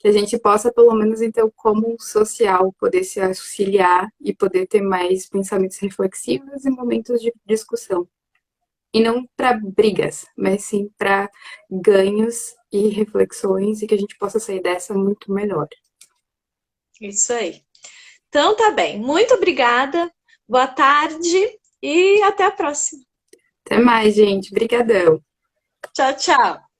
Speaker 2: que a gente possa, pelo menos, então, como social, poder se auxiliar e poder ter mais pensamentos reflexivos e momentos de discussão. E não para brigas, mas sim para ganhos e reflexões e que a gente possa sair dessa muito melhor.
Speaker 1: Isso aí. Então tá bem. Muito obrigada. Boa tarde e até a próxima.
Speaker 2: Até mais, gente. Brigadão.
Speaker 1: Tchau, tchau.